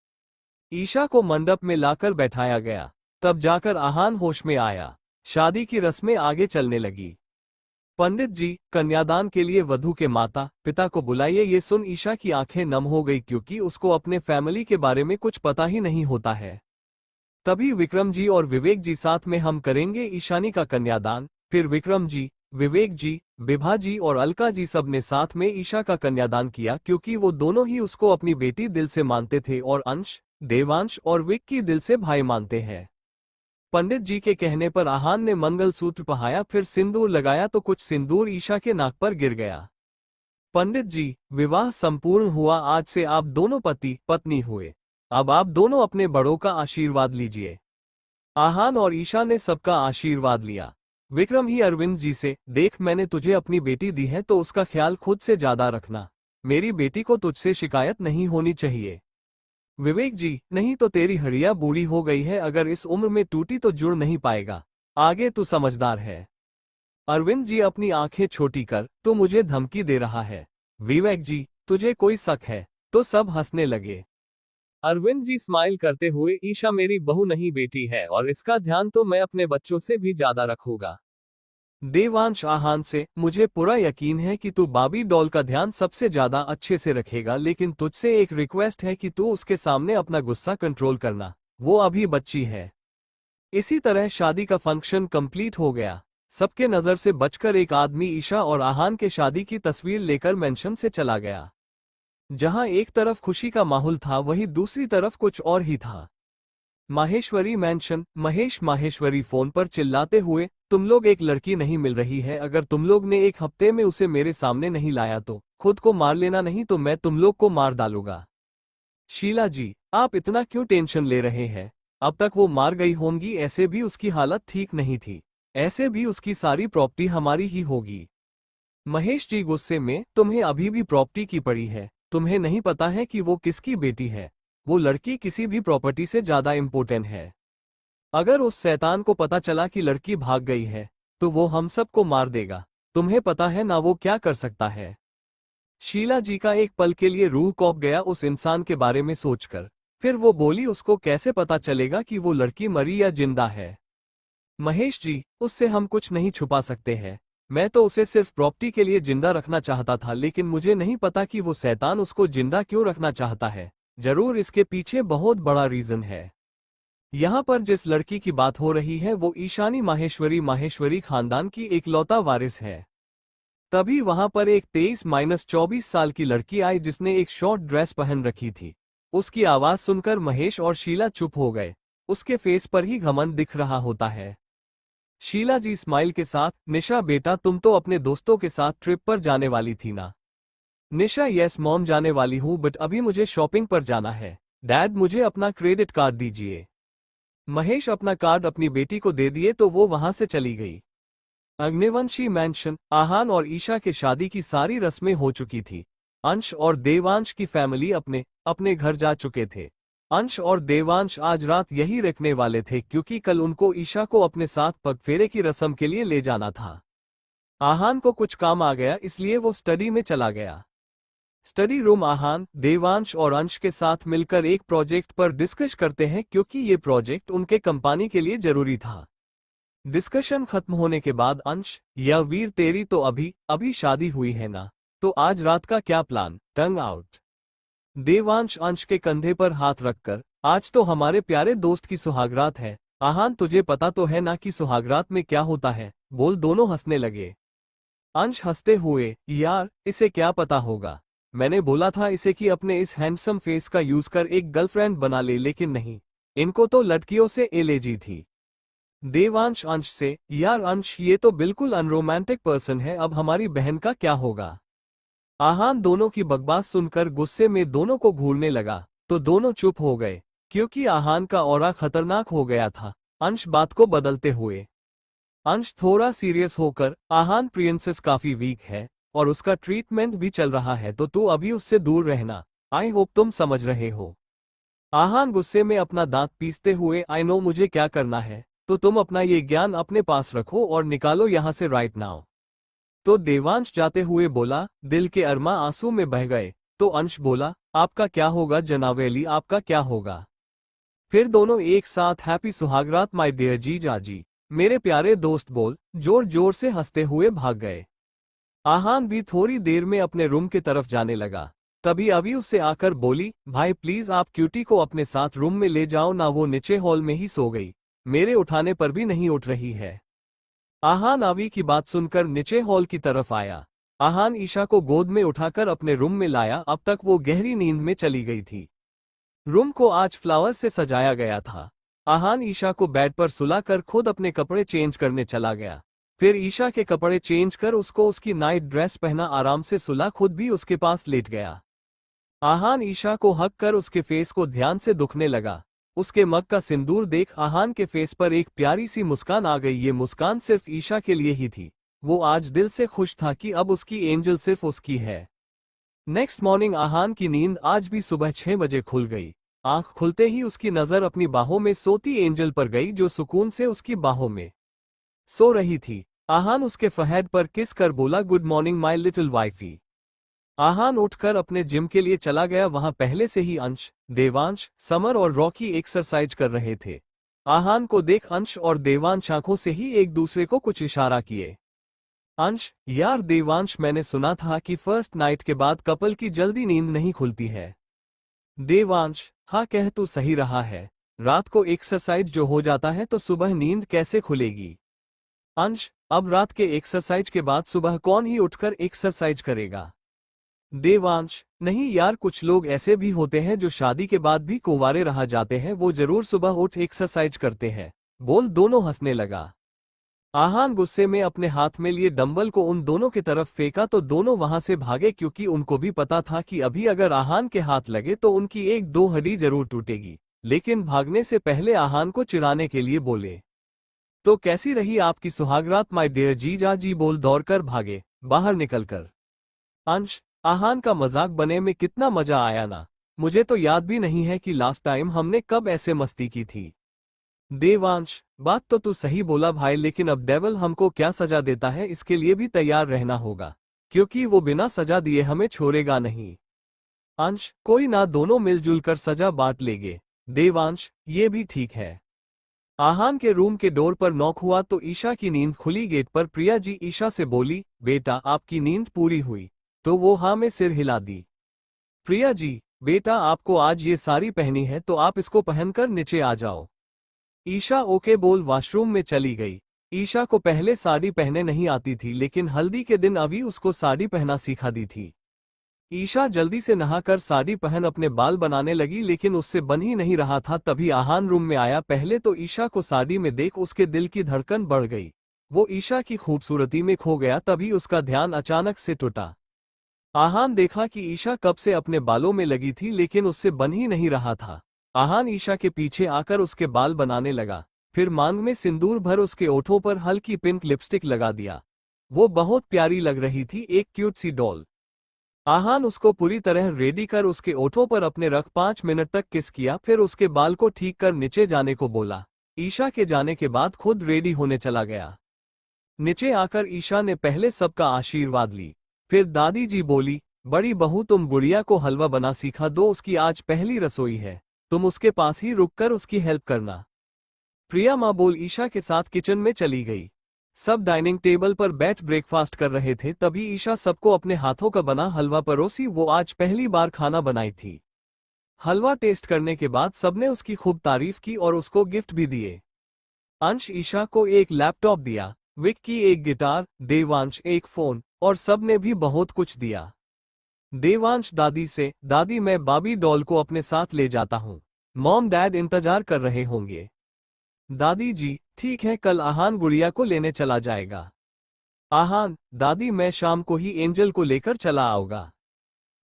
ईशा को मंडप में लाकर बैठाया गया। तब जाकर आहान होश में आया। शादी की रस्में आगे चलने लगी। पंडित जी कन्यादान के लिए वधू के माता पिता को बुलाइए। ये सुन ईशा की आंखें नम हो गई, क्योंकि उसको अपने फैमिली के बारे में कुछ पता ही नहीं होता है। तभी विक्रम जी और विवेक जी साथ में हम करेंगे ईशानी का कन्यादान। फिर विक्रम जी, विवेक जी, विभा जी और अलका जी सब ने साथ में ईशा का कन्यादान किया, क्योंकि वो दोनों ही उसको अपनी बेटी दिल से मानते थे और अंश, देवांश और विक्की दिल से भाई मानते हैं। पंडित जी के कहने पर आहान ने मंगलसूत्र पहनाया, फिर सिंदूर लगाया तो कुछ सिंदूर ईशा के नाक पर गिर गया। पंडित जी विवाह संपूर्ण हुआ। आज से आप दोनों पति पत्नी हुए। अब आप दोनों अपने बड़ों का आशीर्वाद लीजिए। आहान और ईशा ने सबका आशीर्वाद लिया। विक्रम ही अरविंद जी से, देख मैंने तुझे अपनी बेटी दी है तो उसका ख्याल खुद से ज्यादा रखना। मेरी बेटी को तुझसे शिकायत नहीं होनी चाहिए। विवेक जी, नहीं तो तेरी हड्डियां बूढ़ी हो गई है, अगर इस उम्र में टूटी तो जुड़ नहीं पाएगा। आगे तू समझदार है। अरविंद जी अपनी आंखें छोटी कर, तू मुझे धमकी दे रहा है। विवेक जी, तुझे कोई शक है? तो सब हंसने लगे। अरविंद जी स्माइल करते हुए, ईशा मेरी बहू नहीं बेटी है, और इसका ध्यान तो मैं अपने बच्चों से भी ज्यादा रखूंगा। देवांश आहान से, मुझे पूरा यकीन है कि तू बाबी डॉल का ध्यान सबसे ज्यादा अच्छे से रखेगा, लेकिन तुझसे एक रिक्वेस्ट है कि तू उसके सामने अपना गुस्सा कंट्रोल करना। वो अभी बच्ची है। इसी तरह शादी का फंक्शन कंप्लीट हो गया। सबके नजर से बचकर एक आदमी ईशा और आहान के शादी की तस्वीर लेकर मेंशन से चला गया। जहां एक तरफ खुशी का माहौल था, वहीं दूसरी तरफ कुछ और ही था। माहेश्वरी मैंशन। महेश माहेश्वरी फोन पर चिल्लाते हुए, तुम लोग, एक लड़की नहीं मिल रही है। अगर तुम लोग ने एक हफ्ते में उसे मेरे सामने नहीं लाया तो खुद को मार लेना, नहीं तो मैं तुम लोग को मार डालूंगा। शीला जी, आप इतना क्यों टेंशन ले रहे हैं? अब तक वो मार गई होंगी। ऐसे भी उसकी हालत ठीक नहीं थी। ऐसे भी उसकी सारी प्रॉपर्टी हमारी ही होगी। महेश जी गुस्से में, तुम्हें अभी भी प्रॉपर्टी की पड़ी है। तुम्हें नहीं पता है कि वो किसकी बेटी है? वो लड़की किसी भी प्रॉपर्टी से ज्यादा इम्पोर्टेंट है। अगर उस शैतान को पता चला कि लड़की भाग गई है, तो वो हम सबको मार देगा। तुम्हें पता है ना वो क्या कर सकता है? शीला जी का एक पल के लिए रूह कौंप गया उस इंसान के बारे में सोचकर। फिर वो बोली, उसको कैसे पता चलेगा कि वो लड़की मरी या जिंदा है? महेश जी, उससे हम कुछ नहीं छुपा सकते हैं। मैं तो उसे सिर्फ प्रॉपर्टी के लिए जिंदा रखना चाहता था, लेकिन मुझे नहीं पता कि वो शैतान उसको जिंदा क्यों रखना चाहता है। जरूर इसके पीछे बहुत बड़ा रीजन है। यहाँ पर जिस लड़की की बात हो रही है वो ईशानी माहेश्वरी खानदान की एकलौता वारिस है। तभी वहां पर एक 23-24 साल की लड़की आई, जिसने एक शॉर्ट ड्रेस पहन रखी थी। उसकी आवाज सुनकर महेश और शीला चुप हो गए। उसके फेस पर ही घमंड दिख रहा होता है। शीला जी स्माइल के साथ, निशा बेटा, तुम तो अपने दोस्तों के साथ ट्रिप पर जाने वाली थी ना? निशा, यस मॉम, जाने वाली हूँ, बट अभी मुझे शॉपिंग पर जाना है। डैड, मुझे अपना क्रेडिट कार्ड दीजिए। महेश अपना कार्ड अपनी बेटी को दे दिए तो वो वहां से चली गई। अग्निवंशी मैंशन। आहान और ईशा के शादी की सारी रस्में हो चुकी थी। अंश और देवांश की फैमिली अपने अपने घर जा चुके थे। अंश और देवांश आज रात यही रुकने वाले थे, क्योंकि कल उनको ईशा को अपने साथ पगफेरे की रस्म के लिए ले जाना था। आहान को कुछ काम आ गया, इसलिए वो स्टडी में चला गया। Study room. आहान, देवांश और अंश के साथ मिलकर एक प्रोजेक्ट पर डिस्कस करते हैं, क्योंकि ये प्रोजेक्ट उनके कंपनी के लिए जरूरी था। डिस्कशन खत्म होने के बाद अंश, या वीर तेरी तो अभी अभी शादी हुई है ना, तो आज रात का क्या प्लान? टंग आउट। देवांश अंश के कंधे पर हाथ रखकर, आज तो हमारे प्यारे दोस्त की सुहागरात है। आहान तुझे पता तो है ना कि सुहागरात में क्या होता है? बोल दोनों हंसने लगे। अंश हंसते हुए, यार इसे क्या पता होगा, मैंने बोला था इसे कि अपने इस हैंडसम फेस का यूज कर एक गर्लफ्रेंड बना ले, लेकिन नहीं, इनको तो लड़कियों से एलर्जी थी। देवांश अंश से, यार अंश ये तो बिल्कुल अनरोमांटिक पर्सन है, अब हमारी बहन का क्या होगा? आहान दोनों की बकवास सुनकर गुस्से में दोनों को घूरने लगा, तो दोनों चुप हो गए, क्योंकि आहान का ऑरा खतरनाक हो गया था। अंश बात को बदलते हुए, अंश थोड़ा सीरियस होकर, आहान प्रिंसेस काफी वीक है और उसका ट्रीटमेंट भी चल रहा है, तो तू अभी उससे दूर रहना। आई होप तुम समझ रहे हो। आहान गुस्से में अपना दांत पीसते हुए, आई नो मुझे क्या करना है, तो तुम अपना ये ज्ञान अपने पास रखो और निकालो यहां से राइट नाउ। तो देवांश जाते हुए बोला, दिल के अरमा आंसू में बह गए। तो अंश बोला, आपका क्या होगा जनावेली, आपका क्या होगा? फिर दोनों एक साथ हैप्पी सुहागरात माय डियर जीजाजी, मेरे प्यारे दोस्त बोल जोर जोर से हंसते हुए भाग गए। आहान भी थोड़ी देर में अपने रूम की तरफ जाने लगा। तभी अभी उससे आकर बोली, भाई प्लीज आप क्यूटी को अपने साथ रूम में ले जाओ ना, वो नीचे हॉल में ही सो गई, मेरे उठाने पर भी नहीं उठ रही है। आहान अवी की बात सुनकर नीचे हॉल की तरफ आया। आहान ईशा को गोद में उठाकर अपने रूम में लाया, अब तक वो गहरी नींद में चली गई थी। रूम को आज फ्लावर से सजाया गया था। आहान ईशा को बेड पर सुलाकर खुद अपने कपड़े चेंज करने चला गया। फिर ईशा के कपड़े चेंज कर उसको उसकी नाइट ड्रेस पहना आराम से सुला, खुद भी उसके पास लेट गया। आहान ईशा को हक कर उसके फेस को ध्यान से दुखने लगा। उसके मग का सिंदूर देख आहान के फेस पर एक प्यारी सी मुस्कान आ गई। ये मुस्कान सिर्फ ईशा के लिए ही थी। वो आज दिल से खुश था कि अब उसकी एंजल सिर्फ उसकी है। नेक्स्ट मॉर्निंग आहान की नींद आज भी सुबह 6 बजे खुल गई। आंख खुलते ही उसकी नजर अपनी बाहों में सोती एंजल पर गई, जो सुकून से उसकी बाहों में सो रही थी। आहान उसके फरहेड पर किस कर बोला, good morning my little wifey. Aahan उठकर अपने जिम के लिए चला गया। वहां पहले से ही अंश, देवांश, समर और रॉकी एक्सरसाइज कर रहे थे। आहान को देख अंश और देवांश आंखों से ही एक दूसरे को कुछ इशारा किए। अंश, यार देवांश मैंने सुना था कि फर्स्ट नाइट के बाद कपल की जल्दी नींद नहीं खुलती है। देवांश, हाँ कह तू सही रहा है, रात को एक्सरसाइज जो हो जाता है तो सुबह नींद कैसे खुलेगी? अंश, अब रात के एक्सरसाइज के बाद सुबह कौन ही उठकर एक्सरसाइज करेगा? देवांश, नहीं यार, कुछ लोग ऐसे भी होते हैं जो शादी के बाद भी कुंवारे रह जाते हैं, वो जरूर सुबह उठ एक्सरसाइज करते हैं। बोल दोनों हंसने लगा। आहान गुस्से में अपने हाथ में लिए डंबल को उन दोनों की तरफ फेंका तो दोनों वहां से भागे, क्योंकि उनको भी पता था कि अभी अगर आहान के हाथ लगे तो उनकी एक दो हड्डी जरूर टूटेगी। लेकिन भागने से पहले आहान को चिढ़ाने के लिए बोले, तो कैसी रही आपकी सुहागरात माय डियर जीजा जी? बोल दौड़कर भागे बाहर निकलकर। अंश, आहान का मजाक बने में कितना मजा आया ना, मुझे तो याद भी नहीं है कि लास्ट टाइम हमने कब ऐसे मस्ती की थी। देवांश, बात तो तू सही बोला भाई, लेकिन अब डेविल हमको क्या सजा देता है इसके लिए भी तैयार रहना होगा, क्योंकि वो बिना सजा दिए हमें छोड़ेगा नहीं। अंश, कोई ना, दोनों मिलजुल कर सजा बांट लेंगे। देवांश, ये भी ठीक है। आहान के रूम के डोर पर नॉक हुआ तो ईशा की नींद खुली। गेट पर प्रिया जी ईशा से बोली, बेटा आपकी नींद पूरी हुई? तो वो हाँ में सिर हिला दी। प्रिया जी, बेटा आपको आज ये साड़ी पहनी है तो आप इसको पहनकर नीचे आ जाओ। ईशा ओके बोल वॉशरूम में चली गई। ईशा को पहले साड़ी पहने नहीं आती थी, लेकिन हल्दी के दिन अभी उसको साड़ी पहना सिखा दी थी। ईशा जल्दी से नहाकर साड़ी पहन अपने बाल बनाने लगी, लेकिन उससे बन ही नहीं रहा था। तभी आहान रूम में आया। पहले तो ईशा को साड़ी में देख उसके दिल की धड़कन बढ़ गई। वो ईशा की खूबसूरती में खो गया। तभी उसका ध्यान अचानक से टूटा। आहान देखा कि ईशा कब से अपने बालों में लगी थी, लेकिन उससे बन ही नहीं रहा था। आहान ईशा के पीछे आकर उसके बाल बनाने लगा। फिर मांग में सिंदूर भर उसके ओठों पर हल्की पिंक लिपस्टिक लगा दिया। वो बहुत प्यारी लग रही थी, एक क्यूट सी डॉल। आहान उसको पूरी तरह रेडी कर उसके ओठों पर अपने रख 5 मिनट तक किस किया। फिर उसके बाल को ठीक कर नीचे जाने को बोला। ईशा के जाने के बाद खुद रेडी होने चला गया। नीचे आकर ईशा ने पहले सबका आशीर्वाद ली। फिर दादी जी बोली, बड़ी बहू तुम गुड़िया को हलवा बना सिखा दो, उसकी आज पहली रसोई है, तुम उसके पास ही रुककर उसकी हेल्प करना। प्रिया माँ बोल ईशा के साथ किचन में चली गई। सब डाइनिंग टेबल पर बैठ ब्रेकफास्ट कर रहे थे, तभी ईशा सबको अपने हाथों का बना हलवा परोसी। वो आज पहली बार खाना बनाई थी। हलवा टेस्ट करने के बाद सबने उसकी खूब तारीफ की और उसको गिफ्ट भी दिए। अंश ईशा को एक लैपटॉप दिया, विक्की एक गिटार, देवांश एक फोन, और सबने भी बहुत कुछ दिया। देवांश दादी से, दादी मैं बाबी डॉल को अपने साथ ले जाता हूँ, मॉम डैड इंतजार कर रहे होंगे। दादी जी ठीक है, कल आहान गुड़िया को लेने चला जाएगा। आहान दादी मैं शाम को ही एंजल को लेकर चला आऊंगा।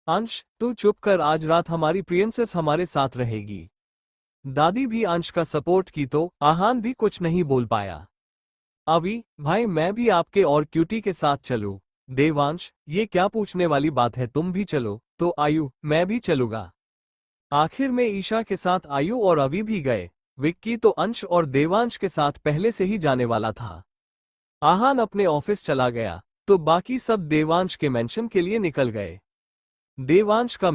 अंश तू चुप कर, आज रात हमारी प्रिंसेस हमारे साथ रहेगी। दादी भी अंश का सपोर्ट की तो आहान भी कुछ नहीं बोल पाया। अभी भाई मैं भी आपके और क्यूटी के साथ चलूं। देवांश ये क्या पूछने वाली बात है, तुम भी चलो। तो आयु मैं भी चलूंगा। आखिर में ईशा के साथ आयु और अभी भी गए। विक्की तो अंश और देवांश के साथ पहले से ही जाने वाला था। आहान अपने ऑफिस चला गया तो बाकी सब देवांश के मेंशन के लिए निकल गए। देवांश का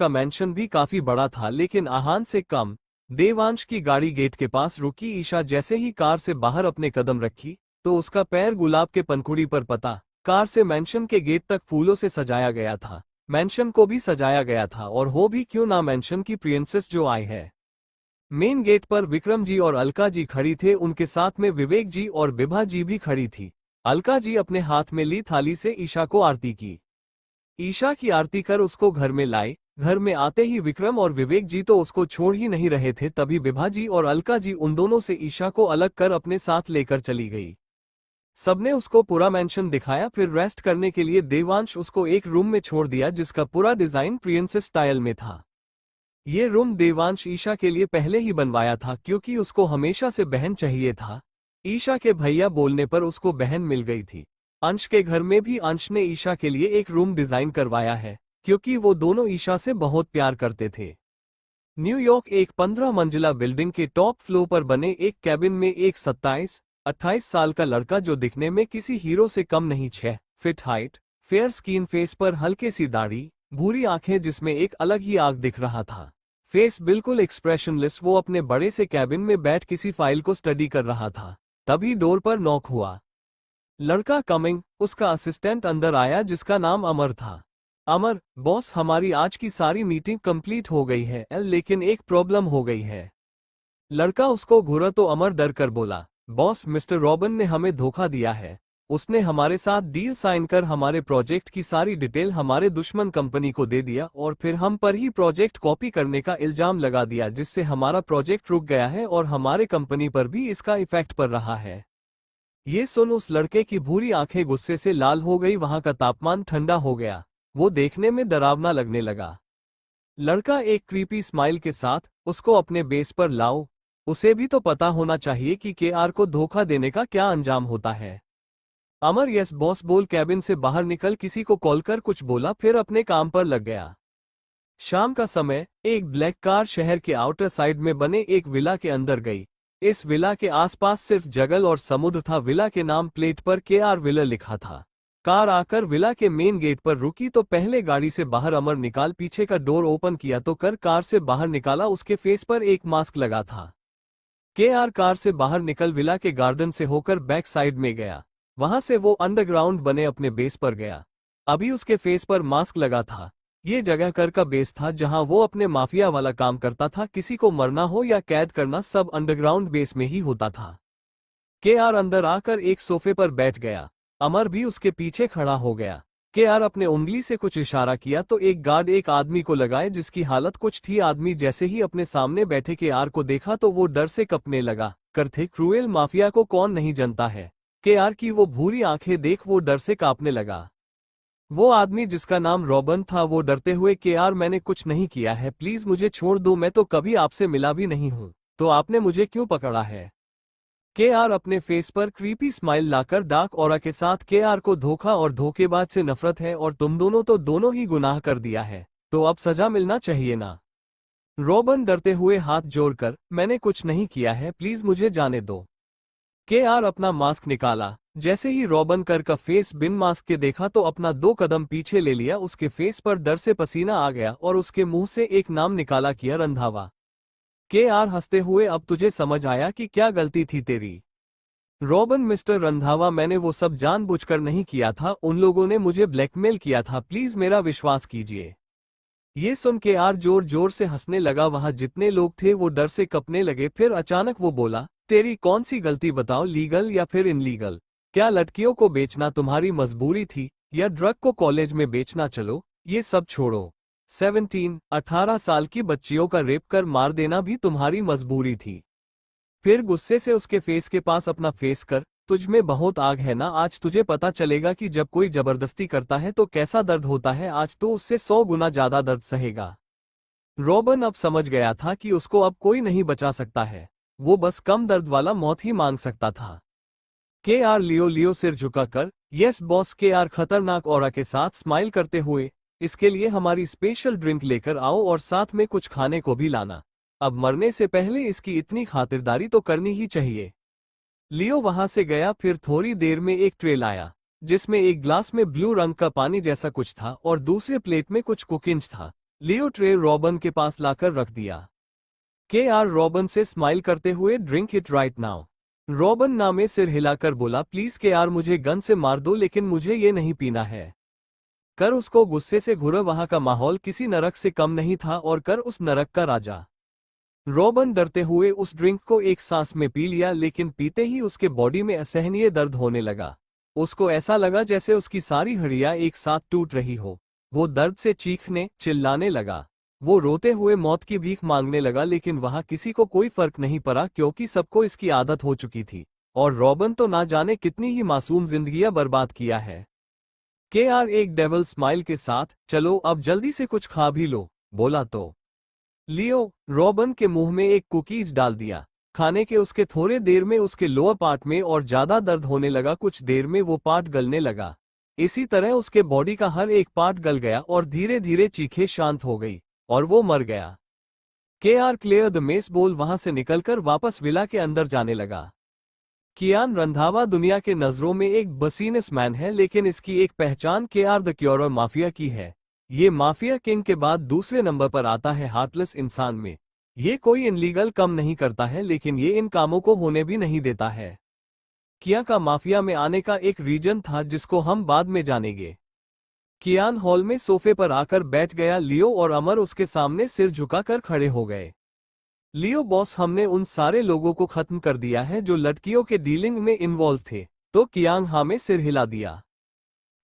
मेंशन भी काफी बड़ा था, लेकिन आहान से कम। देवांश की गाड़ी गेट के पास रुकी। ईशा जैसे ही कार से बाहर अपने कदम रखी तो उसका पैर गुलाब के पंखुड़ी पर पता। कार से मेंशन के गेट तक फूलों से सजाया गया था। मेंशन को भी सजाया गया था, और हो भी क्यों ना, मेंशन की प्रिंसेस जो आई है। मेन गेट पर विक्रम जी और अलका जी खड़ी थे, उनके साथ में विवेक जी और विभा जी भी खड़ी थी। अलका जी अपने हाथ में ली थाली से ईशा को आरती की। ईशा की आरती कर उसको घर में लाए। घर में आते ही विक्रम और विवेक जी तो उसको छोड़ ही नहीं रहे थे, तभी विभा जी और अलका जी उन दोनों से ईशा को अलग कर अपने साथ लेकर चली गई। सबने उसको पूरा मेंशन दिखाया, फिर रेस्ट करने के लिए देवांश उसको एक रूम में छोड़ दिया जिसका पूरा डिजाइन प्रिंसेस स्टाइल में था। ये रूम देवांश ईशा के लिए पहले ही बनवाया था, क्योंकि उसको हमेशा से बहन चाहिए था। ईशा के भैया बोलने पर उसको बहन मिल गई थी। अंश के घर में भी अंश ने ईशा के लिए एक रूम डिजाइन करवाया है, क्योंकि वो दोनों ईशा से बहुत प्यार करते थे। न्यूयॉर्क एक 15 मंजिला बिल्डिंग के टॉप फ्लोर पर बने एक कैबिन में एक 27-28 साल का लड़का, जो दिखने में किसी हीरो से कम नहीं, 6 feet height, fair skin, face पर हल्के सी दाढ़ी, भूरी आंखें जिसमें एक अलग ही आग दिख रहा था। फेस बिल्कुल एक्सप्रेशनलेस। वो अपने बड़े से कैबिन में बैठ किसी फाइल को स्टडी कर रहा था। तभी डोर पर नॉक हुआ। लड़का कमिंग, उसका असिस्टेंट अंदर आया जिसका नाम अमर था। अमर बॉस, हमारी आज की सारी मीटिंग कंप्लीट हो गई है, लेकिन एक प्रॉब्लम हो गई है। लड़का उसको घूरा तो अमर डर कर बोला, बॉस मिस्टर रॉबिन ने हमें धोखा दिया है। उसने हमारे साथ डील साइन कर हमारे प्रोजेक्ट की सारी डिटेल हमारे दुश्मन कंपनी को दे दिया, और फिर हम पर ही प्रोजेक्ट कॉपी करने का इल्जाम लगा दिया, जिससे हमारा प्रोजेक्ट रुक गया है और हमारे कंपनी पर भी इसका इफेक्ट पड़ रहा है। ये सुन उस लड़के की भूरी आंखें गुस्से से लाल हो गई। वहां का तापमान ठंडा हो गया। वो देखने में डरावना लगने लगा। लड़का एक क्रीपी स्माइल के साथ, उसको अपने बेस पर लाओ। उसे भी तो पता होना चाहिए कि केआर को धोखा देने का क्या अंजाम होता है। अमर यस बॉस बोल कैबिन से बाहर निकल किसी को कॉल कर कुछ बोला, फिर अपने काम पर लग गया। शाम का समय, एक ब्लैक कार शहर के आउटर साइड में बने एक विला के अंदर गई। इस विला के आसपास सिर्फ जंगल और समुद्र था। विला के नाम प्लेट पर केआर विला लिखा था। कार आकर विला के मेन गेट पर रुकी तो पहले गाड़ी से बाहर अमर निकाल, पीछे का डोर ओपन किया तो कर कार से बाहर निकाला। उसके फेस पर एक मास्क लगा था। केआर कार से बाहर निकल विला के गार्डन से होकर बैक साइड में गया। वहां से वो अंडरग्राउंड बने अपने बेस पर गया। अभी उसके फेस पर मास्क लगा था। ये जगह कर का बेस था जहां वो अपने माफिया वाला काम करता था। किसी को मरना हो या कैद करना सब अंडरग्राउंड बेस में ही होता था। केआर अंदर आकर एक सोफे पर बैठ गया। अमर भी उसके पीछे खड़ा हो गया। केआर अपने उंगली से कुछ इशारा किया तो एक गार्ड एक आदमी को लगाए जिसकी हालत कुछ थी। आदमी जैसे ही अपने सामने बैठे केआर को देखा तो वो डर से कपने लगा। करते क्रूएल माफिया को कौन नहीं जानता है। केआर की वो भूरी आंखें देख वो डर से कांपने लगा। वो आदमी जिसका नाम रॉबिन था, वो डरते हुए, केआर मैंने कुछ नहीं किया है, प्लीज मुझे छोड़ दो, मैं तो कभी आपसे मिला भी नहीं हूं, तो आपने मुझे क्यों पकड़ा है। केआर अपने फेस पर क्रीपी स्माइल लाकर डार्क ऑरा के साथ, केआर को धोखा और धोखेबाज से नफरत है और तुम दोनों तो दोनों ही गुनाह कर दिया है, तो अब सजा मिलना चाहिए ना। रॉबिन डरते हुए हाथ जोड़कर, मैंने कुछ नहीं किया है, प्लीज मुझे जाने दो। केआर अपना मास्क निकाला। जैसे ही रॉबिन कर का फेस बिन मास्क के देखा तो अपना 2 कदम पीछे ले लिया। उसके फेस पर डर से पसीना आ गया और उसके मुंह से एक नाम निकाला, किया रंधावा। KR हंसते हुए, अब तुझे समझ आया कि क्या गलती थी तेरी। रॉबिन, मिस्टर रंधावा, मैंने वो सब जानबूझकर नहीं किया था, उन लोगों ने मुझे ब्लैकमेल किया था, प्लीज मेरा विश्वास कीजिए। ये सुन के आर जोर जोर से हंसने लगा। वहां जितने लोग थे वो डर से कपने लगे। फिर अचानक वो बोला, तेरी कौन सी गलती बताओ, लीगल या फिर इनलीगल? क्या लड़कियों को बेचना तुम्हारी मजबूरी थी, या ड्रग को कॉलेज में बेचना? चलो ये सब छोड़ो। 18 साल की बच्चियों का रेप कर मार देना भी तुम्हारी मजबूरी थी। फिर गुस्से से उसके फेस के पास अपना फेस कर, तुझ में बहुत आग है ना, आज तुझे पता चलेगा कि जब कोई जबरदस्ती करता है तो कैसा दर्द होता है, आज तो उससे 100 गुना ज्यादा दर्द सहेगा। रॉबिन अब समझ गया था कि उसको अब कोई नहीं बचा सकता है, वो बस कम दर्द वाला मौत ही मांग सकता था। KR लियो सिर झुकाकर, यस बॉस। KR खतरनाक ऑरा के साथ स्माइल करते हुए, इसके लिए हमारी स्पेशल ड्रिंक लेकर आओ और साथ में कुछ खाने को भी लाना। अब मरने से पहले इसकी इतनी खातिरदारी तो करनी ही चाहिए। लियो वहां से गया। फिर थोड़ी देर में एक ट्रे लाया, जिसमें एक ग्लास में ब्लू रंग का पानी जैसा कुछ था और दूसरे प्लेट में कुछ कुकिंज था। लियो ट्रे रॉबिन के पास लाकर रख दिया। KR रॉबिन से स्माइल करते हुए, drink it right now. Robin ना में सिर हिलाकर बोला, प्लीज KR, मुझे गन से मार दो लेकिन मुझे ये नहीं पीना है। कर उसको गुस्से से घूरा। वहां का माहौल किसी नरक से कम नहीं था और कर उस नरक का राजा। रॉबिन डरते हुए उस ड्रिंक को एक सांस में पी लिया, लेकिन पीते ही उसके बॉडी में असहनीय दर्द होने लगा। उसको ऐसा लगा जैसे उसकी सारी हड्डियां एक साथ टूट रही हो। वो दर्द से चीखने चिल्लाने लगा। वो रोते हुए मौत की भीख मांगने लगा, लेकिन वहां किसी को कोई फर्क नहीं पड़ा क्योंकि सबको इसकी आदत हो चुकी थी। और रॉबिन तो ना जाने कितनी ही मासूम जिंदगियां बर्बाद किया है। KR एक डेविल स्माइल के साथ, चलो अब जल्दी से कुछ खा भी लो, बोला तो लियो रॉबिन के मुंह में एक कुकीज डाल दिया। खाने के उसके थोड़े देर में उसके लोअर पार्ट में और ज्यादा दर्द होने लगा। कुछ देर में वो पार्ट गलने लगा। इसी तरह उसके बॉडी का हर एक पार्ट गल गया और धीरे धीरे चीखें शांत हो गई और वो मर गया। KR क्लियर द मेस बोल वहां से निकलकर वापस विला के अंदर जाने लगा। कियान रंधावा दुनिया के नजरों में एक बिजनेसमैन है, लेकिन इसकी एक पहचान KR द क्यूरर माफिया की है। ये माफिया किंग के बाद दूसरे नंबर पर आता है हार्टलेस इंसान में। ये कोई इनलीगल कम नहीं करता है, लेकिन ये इन कामों को होने भी नहीं देता है। किया का माफिया में आने का एक रीजन था जिसको हम बाद में जानेंगे। कियान हॉल में सोफे पर आकर बैठ गया। लियो और अमर उसके सामने सिर झुकाकर खड़े हो गए। लियो बॉस, हमने उन सारे लोगों को खत्म कर दिया है जो लड़कियों के डीलिंग में इन्वॉल्व थे। तो कियान हाँ में सिर हिला दिया।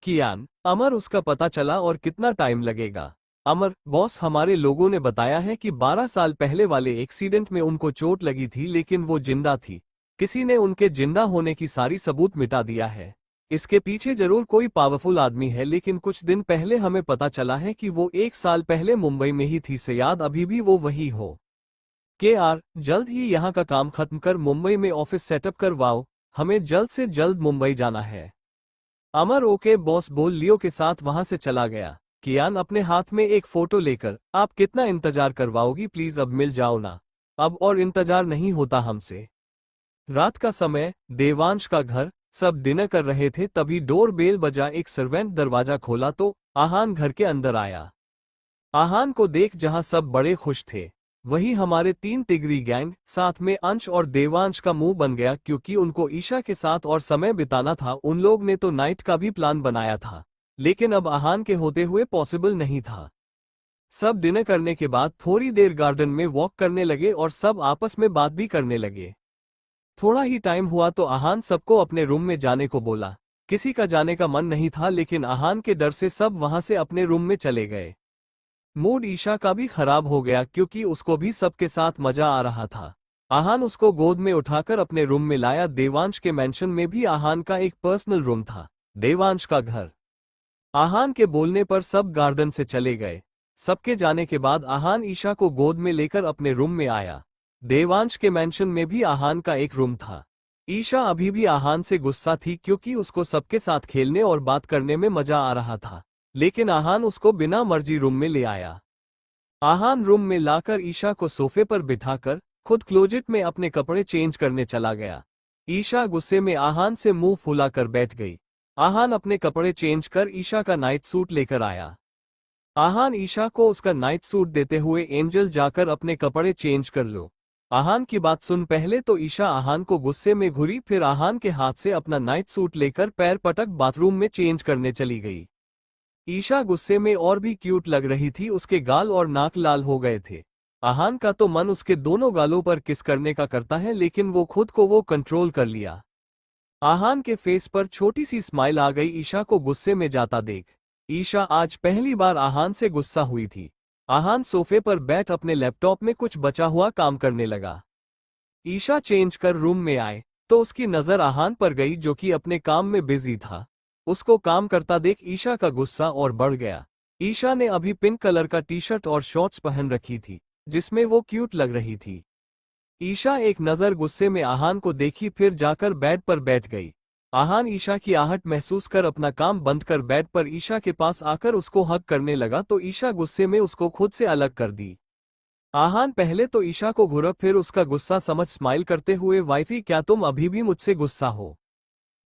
कियान, अमर, उसका पता चला और कितना टाइम लगेगा? अमर, बॉस, हमारे लोगों ने बताया है कि 12 साल पहले वाले एक्सीडेंट में उनको चोट लगी थी, लेकिन वो जिंदा थी। किसी ने उनके जिंदा होने की सारी सबूत मिटा दिया है। इसके पीछे जरूर कोई पावरफुल आदमी है, लेकिन कुछ दिन पहले हमें पता चला है कि वो 1 साल पहले मुंबई में ही थी। शायद अभी भी वो वही हो। KR, जल्द ही यहाँ का काम खत्म कर मुंबई में ऑफिस सेटअप करवाओ, हमें जल्द से जल्द मुंबई जाना है। अमर, ओके बॉस बोल लियो के साथ वहां से चला गया। कियान अपने हाथ में एक फोटो लेकर, आप कितना इंतजार करवाओगी, प्लीज अब मिल जाओ ना, अब और इंतजार नहीं होता हमसे। रात का समय, देवांश का घर, सब डिनर कर रहे थे, तभी डोर बेल बजा। एक सर्वेंट दरवाजा खोला तो आहान घर के अंदर आया। आहान को देख जहां सब बड़े खुश थे, वही हमारे 3 तिगरी गैंग, साथ में अंश और देवांश का मुंह बन गया क्योंकि उनको ईशा के साथ और समय बिताना था। उन लोग ने तो नाइट का भी प्लान बनाया था, लेकिन अब आहान के होते हुए पॉसिबल नहीं था। सब डिनर करने के बाद थोड़ी देर गार्डन में वॉक करने लगे और सब आपस में बात भी करने लगे। थोड़ा ही टाइम हुआ तो आहान सबको अपने रूम में जाने को बोला। किसी का जाने का मन नहीं था, लेकिन आहान के डर से सब वहां से अपने रूम में चले गए। मूड ईशा का भी खराब हो गया क्योंकि उसको भी सबके साथ मजा आ रहा था। आहान उसको गोद में उठाकर अपने रूम में लाया। देवांश के मेंशन में भी आहान का एक पर्सनल रूम था, देवांश का घर। आहान के बोलने पर सब गार्डन से चले गए। सबके जाने के बाद आहान ईशा को गोद में लेकर अपने रूम में आया। देवांश के मेंशन में भी आहान का एक रूम था। ईशा अभी भी आहान से गुस्सा थी क्योंकि उसको सबके साथ खेलने और बात करने में मजा आ रहा था, लेकिन आहान उसको बिना मर्जी रूम में ले आया। आहान रूम में लाकर ईशा को सोफे पर बिठाकर खुद क्लोजेट में अपने कपड़े चेंज करने चला गया। ईशा गुस्से में आहान से मुंह फुलाकर बैठ गई। आहान अपने कपड़े चेंज कर ईशा का नाइट सूट लेकर आया। आहान ईशा को उसका नाइट सूट देते हुए, एंजल, जाकर अपने कपड़े चेंज कर लो, आहान की बात सुन पहले तो ईशा आहान को गुस्से में घुरी, फिर आहान के हाथ से अपना नाइट सूट लेकर पैर पटक बाथरूम में चेंज करने चली गई। ईशा गुस्से में और भी क्यूट लग रही थी, उसके गाल और नाक लाल हो गए थे। आहान का तो मन उसके दोनों गालों पर किस करने का करता है, लेकिन वो कंट्रोल कर लिया। आहान के फेस पर छोटी सी स्माइल आ गई ईशा को गुस्से में जाता देख। ईशा आज पहली बार आहान से गुस्सा हुई थी। आहान सोफे पर बैठ अपने लैपटॉप में कुछ बचा हुआ काम करने लगा। ईशा चेंज कर रूम में आए तो उसकी नजर आहान पर गई, जो कि अपने काम में बिजी था। उसको काम करता देख ईशा का गुस्सा और बढ़ गया। ईशा ने अभी पिंक कलर का टी शर्ट और शॉर्ट्स पहन रखी थी, जिसमें वो क्यूट लग रही थी। ईशा एक नजर गुस्से में आहान को देखी, फिर जाकर बेड पर बैठ गई। आहान ईशा की आहट महसूस कर अपना काम बंद कर बेड पर ईशा के पास आकर उसको हग करने लगा, तो ईशा गुस्से में उसको खुद से अलग कर दी। आहान पहले तो ईशा को घूरा, फिर उसका गुस्सा समझ स्माइल करते हुए, वाइफी क्या तुम अभी भी मुझसे गुस्सा हो?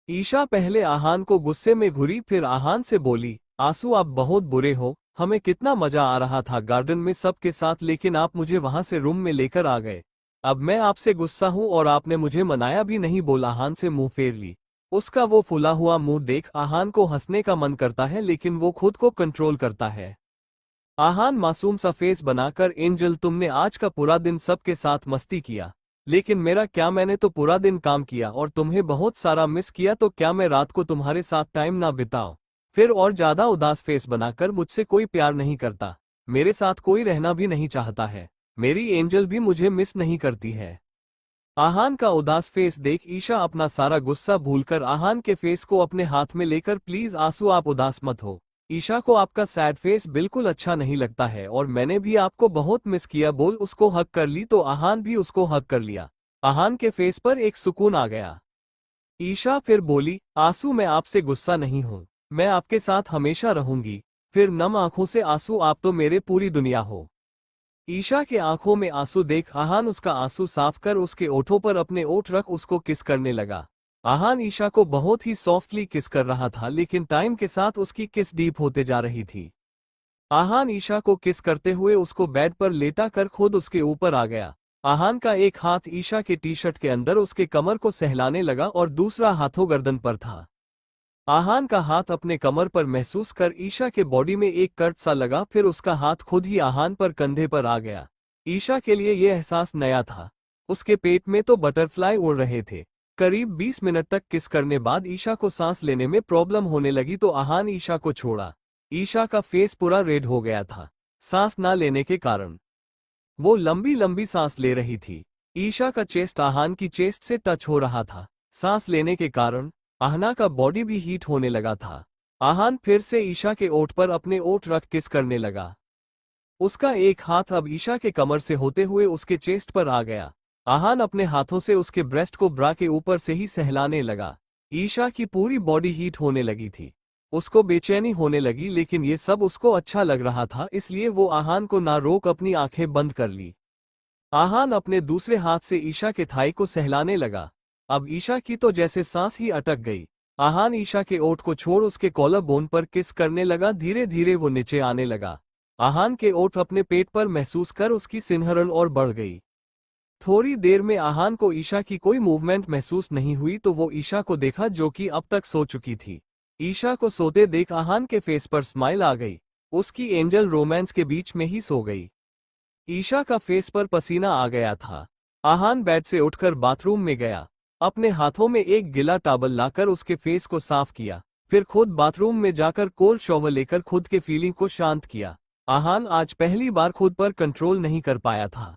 ईशा पहले आहान को गुस्से में घूरी, फिर आहान से बोली, आंसू आप बहुत बुरे हो। हमें कितना मजा आ रहा था गार्डन में सबके साथ, लेकिन आप मुझे वहां से रूम में लेकर आ गए। अब मैं आपसे गुस्सा हूं और आपने मुझे मनाया भी नहीं। बोल आहान से मुंह फेर ली। उसका वो फुला हुआ मुंह देख आहान को हंसने का मन करता है, लेकिन वो खुद को कंट्रोल करता है। आहान मासूम सा फेस बनाकर, एंजल तुमने आज का पूरा दिन सबके साथ मस्ती किया, लेकिन मेरा क्या? मैंने तो पूरा दिन काम किया और तुम्हें बहुत सारा मिस किया, तो क्या मैं रात को तुम्हारे साथ टाइम ना बिताऊं? फिर और ज्यादा उदास फेस बनाकर, मुझसे कोई प्यार नहीं करता, मेरे साथ कोई रहना भी नहीं चाहता है, मेरी एंजल भी मुझे मिस नहीं करती है। आहान का उदास फेस देख ईशा अपना सारा गुस्सा भूलकर आहान के फेस को अपने हाथ में लेकर, प्लीज आंसू आप उदास मत हो। ईशा को आपका सैड फेस बिल्कुल अच्छा नहीं लगता है और मैंने भी आपको बहुत मिस किया। बोल उसको हक कर ली तो आहान भी उसको हक कर लिया। आहान के फेस पर एक सुकून आ गया। ईशा फिर बोली, आंसू मैं आपसे गुस्सा नहीं हूँ, मैं आपके साथ हमेशा रहूंगी। फिर नम आंखों से, आंसू आप तो मेरे पूरी दुनिया हो। ईशा के आंखों में आंसू देख आहान उसका आंसू साफ कर उसके ओठों पर अपने ओठ रख उसको किस करने लगा। आहान ईशा को बहुत ही सॉफ्टली किस कर रहा था, लेकिन टाइम के साथ उसकी किस डीप होते जा रही थी। आहान ईशा को किस करते हुए उसको बेड पर लेटा कर खुद उसके ऊपर आ गया। आहान का एक हाथ ईशा के टी शर्ट के अंदर उसके कमर को सहलाने लगा और दूसरा हाथों गर्दन पर था। आहान का हाथ अपने कमर पर महसूस कर ईशा के बॉडी में एक कर्ट सा लगा, फिर उसका हाथ खुद ही आहान पर कंधे पर आ गया। ईशा के लिए यह एहसास नया था। उसके पेट में तो बटरफ्लाई उड़ रहे थे। करीब 20 मिनट तक किस करने बाद ईशा को सांस लेने में प्रॉब्लम होने लगी, तो आहान ईशा को छोड़ा। ईशा का फेस पूरा रेड हो गया था, सांस ना लेने के कारण। वो लंबी लंबी सांस ले रही थी। ईशा का चेस्ट आहान की चेस्ट से टच हो रहा था। सांस लेने के कारण आहना का बॉडी भी हीट होने लगा था। आहान फिर से ईशा के ओठ पर अपने ओठ रख किस करने लगा। उसका एक हाथ अब ईशा के कमर से होते हुए उसके चेस्ट पर आ गया। आहान अपने हाथों से उसके ब्रेस्ट को ब्रा के ऊपर से ही सहलाने लगा। ईशा की पूरी बॉडी हीट होने लगी थी। उसको बेचैनी होने लगी, लेकिन ये सब उसको अच्छा लग रहा था, इसलिए वो आहान को ना रोक अपनी आंखें बंद कर ली। आहान अपने दूसरे हाथ से ईशा के थाई को सहलाने लगा। अब ईशा की तो जैसे सांस ही अटक गई। आहान ईशा के ओठ को छोड़ उसके कॉलर बोन पर किस करने लगा। धीरे धीरे वो नीचे आने लगा। आहान के ओठ अपने पेट पर महसूस कर उसकी सिनहरन और बढ़ गई। थोड़ी देर में आहान को ईशा की कोई मूवमेंट महसूस नहीं हुई, तो वो ईशा को देखा जो कि अब तक सो चुकी थी। ईशा को सोते देख आहान के फेस पर स्माइल आ गई। उसकी एंजल रोमांस के बीच में ही सो गई। ईशा का फेस पर पसीना आ गया था। आहान बेड से उठकर बाथरूम में गया। अपने हाथों में एक गिला टॉवल लाकर उसके फेस को साफ किया, फिर खुद बाथरूम में जाकर कोल्ड शॉवर लेकर खुद के फीलिंग को शांत किया। आहान आज पहली बार खुद पर कंट्रोल नहीं कर पाया था।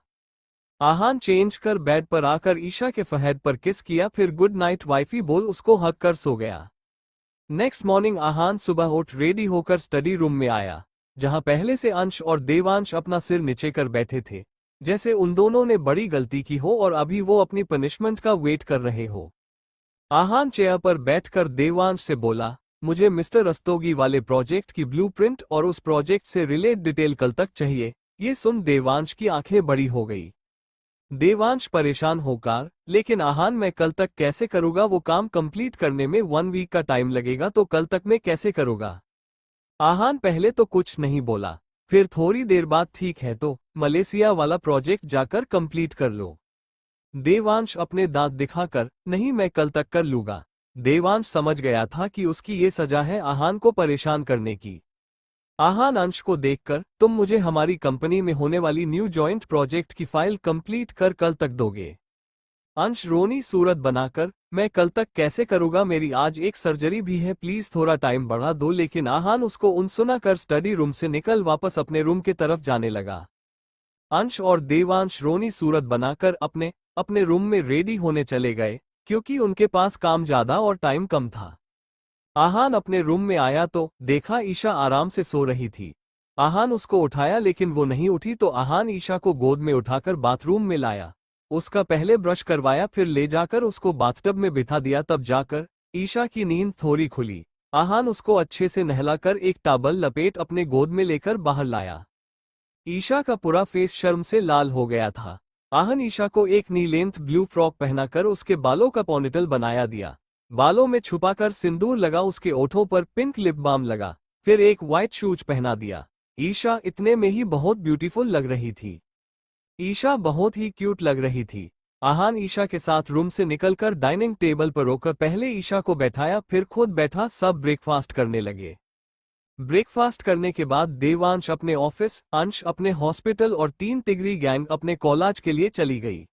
आहान चेंज कर बेड पर आकर ईशा के फरहेद पर किस किया, फिर गुड नाइट वाइफी बोल उसको हक कर सो गया। नेक्स्ट मॉर्निंग आहान सुबह उठ रेडी होकर स्टडी रूम में आया, जहां पहले से अंश और देवांश अपना सिर नीचे कर बैठे थे, जैसे उन दोनों ने बड़ी गलती की हो और अभी वो अपनी पनिशमेंट का वेट कर रहे हो। आहान चेयर पर बैठकर देवांश से बोला, मुझे मिस्टर रस्तोगी वाले प्रोजेक्ट की ब्लूप्रिंट और उस प्रोजेक्ट से रिलेट डिटेल कल तक चाहिए। ये सुन देवांश की आंखें बड़ी हो गई। देवांश परेशान होकर, लेकिन आहान मैं कल तक कैसे करूंगा? वो काम कंप्लीट करने में 1 वीक का टाइम लगेगा, तो कल तक मैं कैसे करूंगा? आहान पहले तो कुछ नहीं बोला, फिर थोड़ी देर बाद ठीक है तो मलेशिया वाला प्रोजेक्ट जाकर कंप्लीट कर लो। देवांश अपने दांत दिखाकर, नहीं मैं कल तक कर लूंगा। देवांश समझ गया था कि उसकी ये सजा है आहान को परेशान करने की। आहान अंश को देखकर, तुम मुझे हमारी कंपनी में होने वाली न्यू जॉइंट प्रोजेक्ट की फाइल कंप्लीट कर कल तक दोगे। अंश रोनी सूरत बनाकर, मैं कल तक कैसे करूंगा, मेरी आज एक सर्जरी भी है, प्लीज थोड़ा टाइम बढ़ा दो। लेकिन आहान उसको अनसुना कर स्टडी रूम से निकल वापस अपने रूम की तरफ जाने लगा। अंश और देवांश रोनी सूरत बनाकर अपने अपने रूम में रेडी होने चले गए, क्योंकि उनके पास काम ज्यादा और टाइम कम था। आहान अपने रूम में आया तो देखा ईशा आराम से सो रही थी। आहान उसको उठाया लेकिन वो नहीं उठी तो आहान ईशा को गोद में उठाकर बाथरूम में लाया। उसका पहले ब्रश करवाया, फिर ले जाकर उसको बाथटब में बिठा दिया, तब जाकर ईशा की नींद थोड़ी खुली। आहान उसको अच्छे से नहलाकर एक टॉवल लपेट अपने गोद में लेकर बाहर लाया। ईशा का पूरा फेस शर्म से लाल हो गया था। आहान ईशा को एक नी लेंथ ब्लू फ्रॉक पहनाकर उसके बालों का पोनीटेल बनाया दिया। बालों में छुपाकर सिंदूर लगा, उसके ओठों पर पिंक लिप बाम लगा, फिर एक व्हाइट शूज पहना दिया। ईशा इतने में ही बहुत ब्यूटीफुल लग रही थी। ईशा बहुत ही क्यूट लग रही थी। आहान ईशा के साथ रूम से निकलकर डाइनिंग टेबल पर रोकर पहले ईशा को बैठाया, फिर खुद बैठा, सब ब्रेकफास्ट करने लगे। ब्रेकफास्ट करने के बाद देवांश अपने ऑफिस, अंश अपने हॉस्पिटल और 3 तिगरी गैंग अपने कॉलेज के लिए चली गई।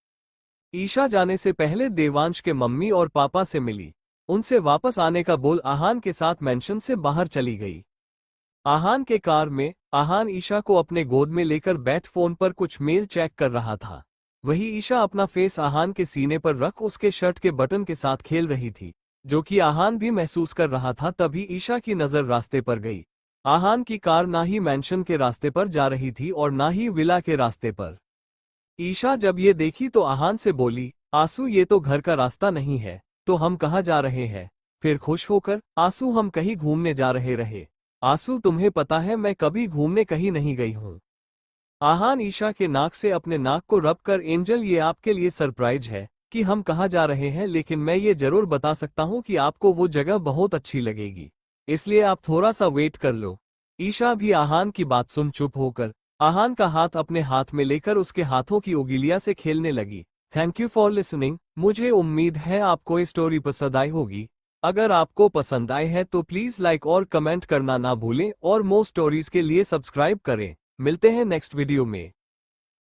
ईशा जाने से पहले देवांश के मम्मी और पापा से मिली। उनसे वापस आने का बोल आहान के साथ मेंशन से बाहर चली गई। आहान के कार में आहान ईशा को अपने गोद में लेकर बैठ फोन पर कुछ मेल चेक कर रहा था। वही ईशा अपना फेस आहान के सीने पर रख उसके शर्ट के बटन के साथ खेल रही थी, जो कि आहान भी महसूस कर रहा था। तभी ईशा की नजर रास्ते पर गई। आहान की कार ना ही मेंशन के रास्ते पर जा रही थी और ना ही विला के रास्ते पर। ईशा जब ये देखी तो आहान से बोली, आंसू ये तो घर का रास्ता नहीं है, तो हम कहाँ जा रहे हैं? फिर खुश होकर, आंसू हम कहीं घूमने जा रहे। आंसू तुम्हें पता है मैं कभी घूमने कहीं नहीं गई हूँ। आहान ईशा के नाक से अपने नाक को रब कर, एंजल ये आपके लिए सरप्राइज है कि हम कहाँ जा रहे हैं, लेकिन मैं ये जरूर बता सकता हूँ कि आपको वो जगह बहुत अच्छी लगेगी, इसलिए आप थोड़ा सा वेट कर लो। ईशा भी आहान की बात सुन चुप होकर आहान का हाथ अपने हाथ में लेकर उसके हाथों की उंगलियां से खेलने लगी। Thank you for listening. मुझे उम्मीद है आपको ये स्टोरी पसंद आई होगी। अगर आपको पसंद आए है तो प्लीज लाइक और कमेंट करना ना भूलें और मोर स्टोरीज के लिए सब्सक्राइब करें। मिलते हैं नेक्स्ट वीडियो में।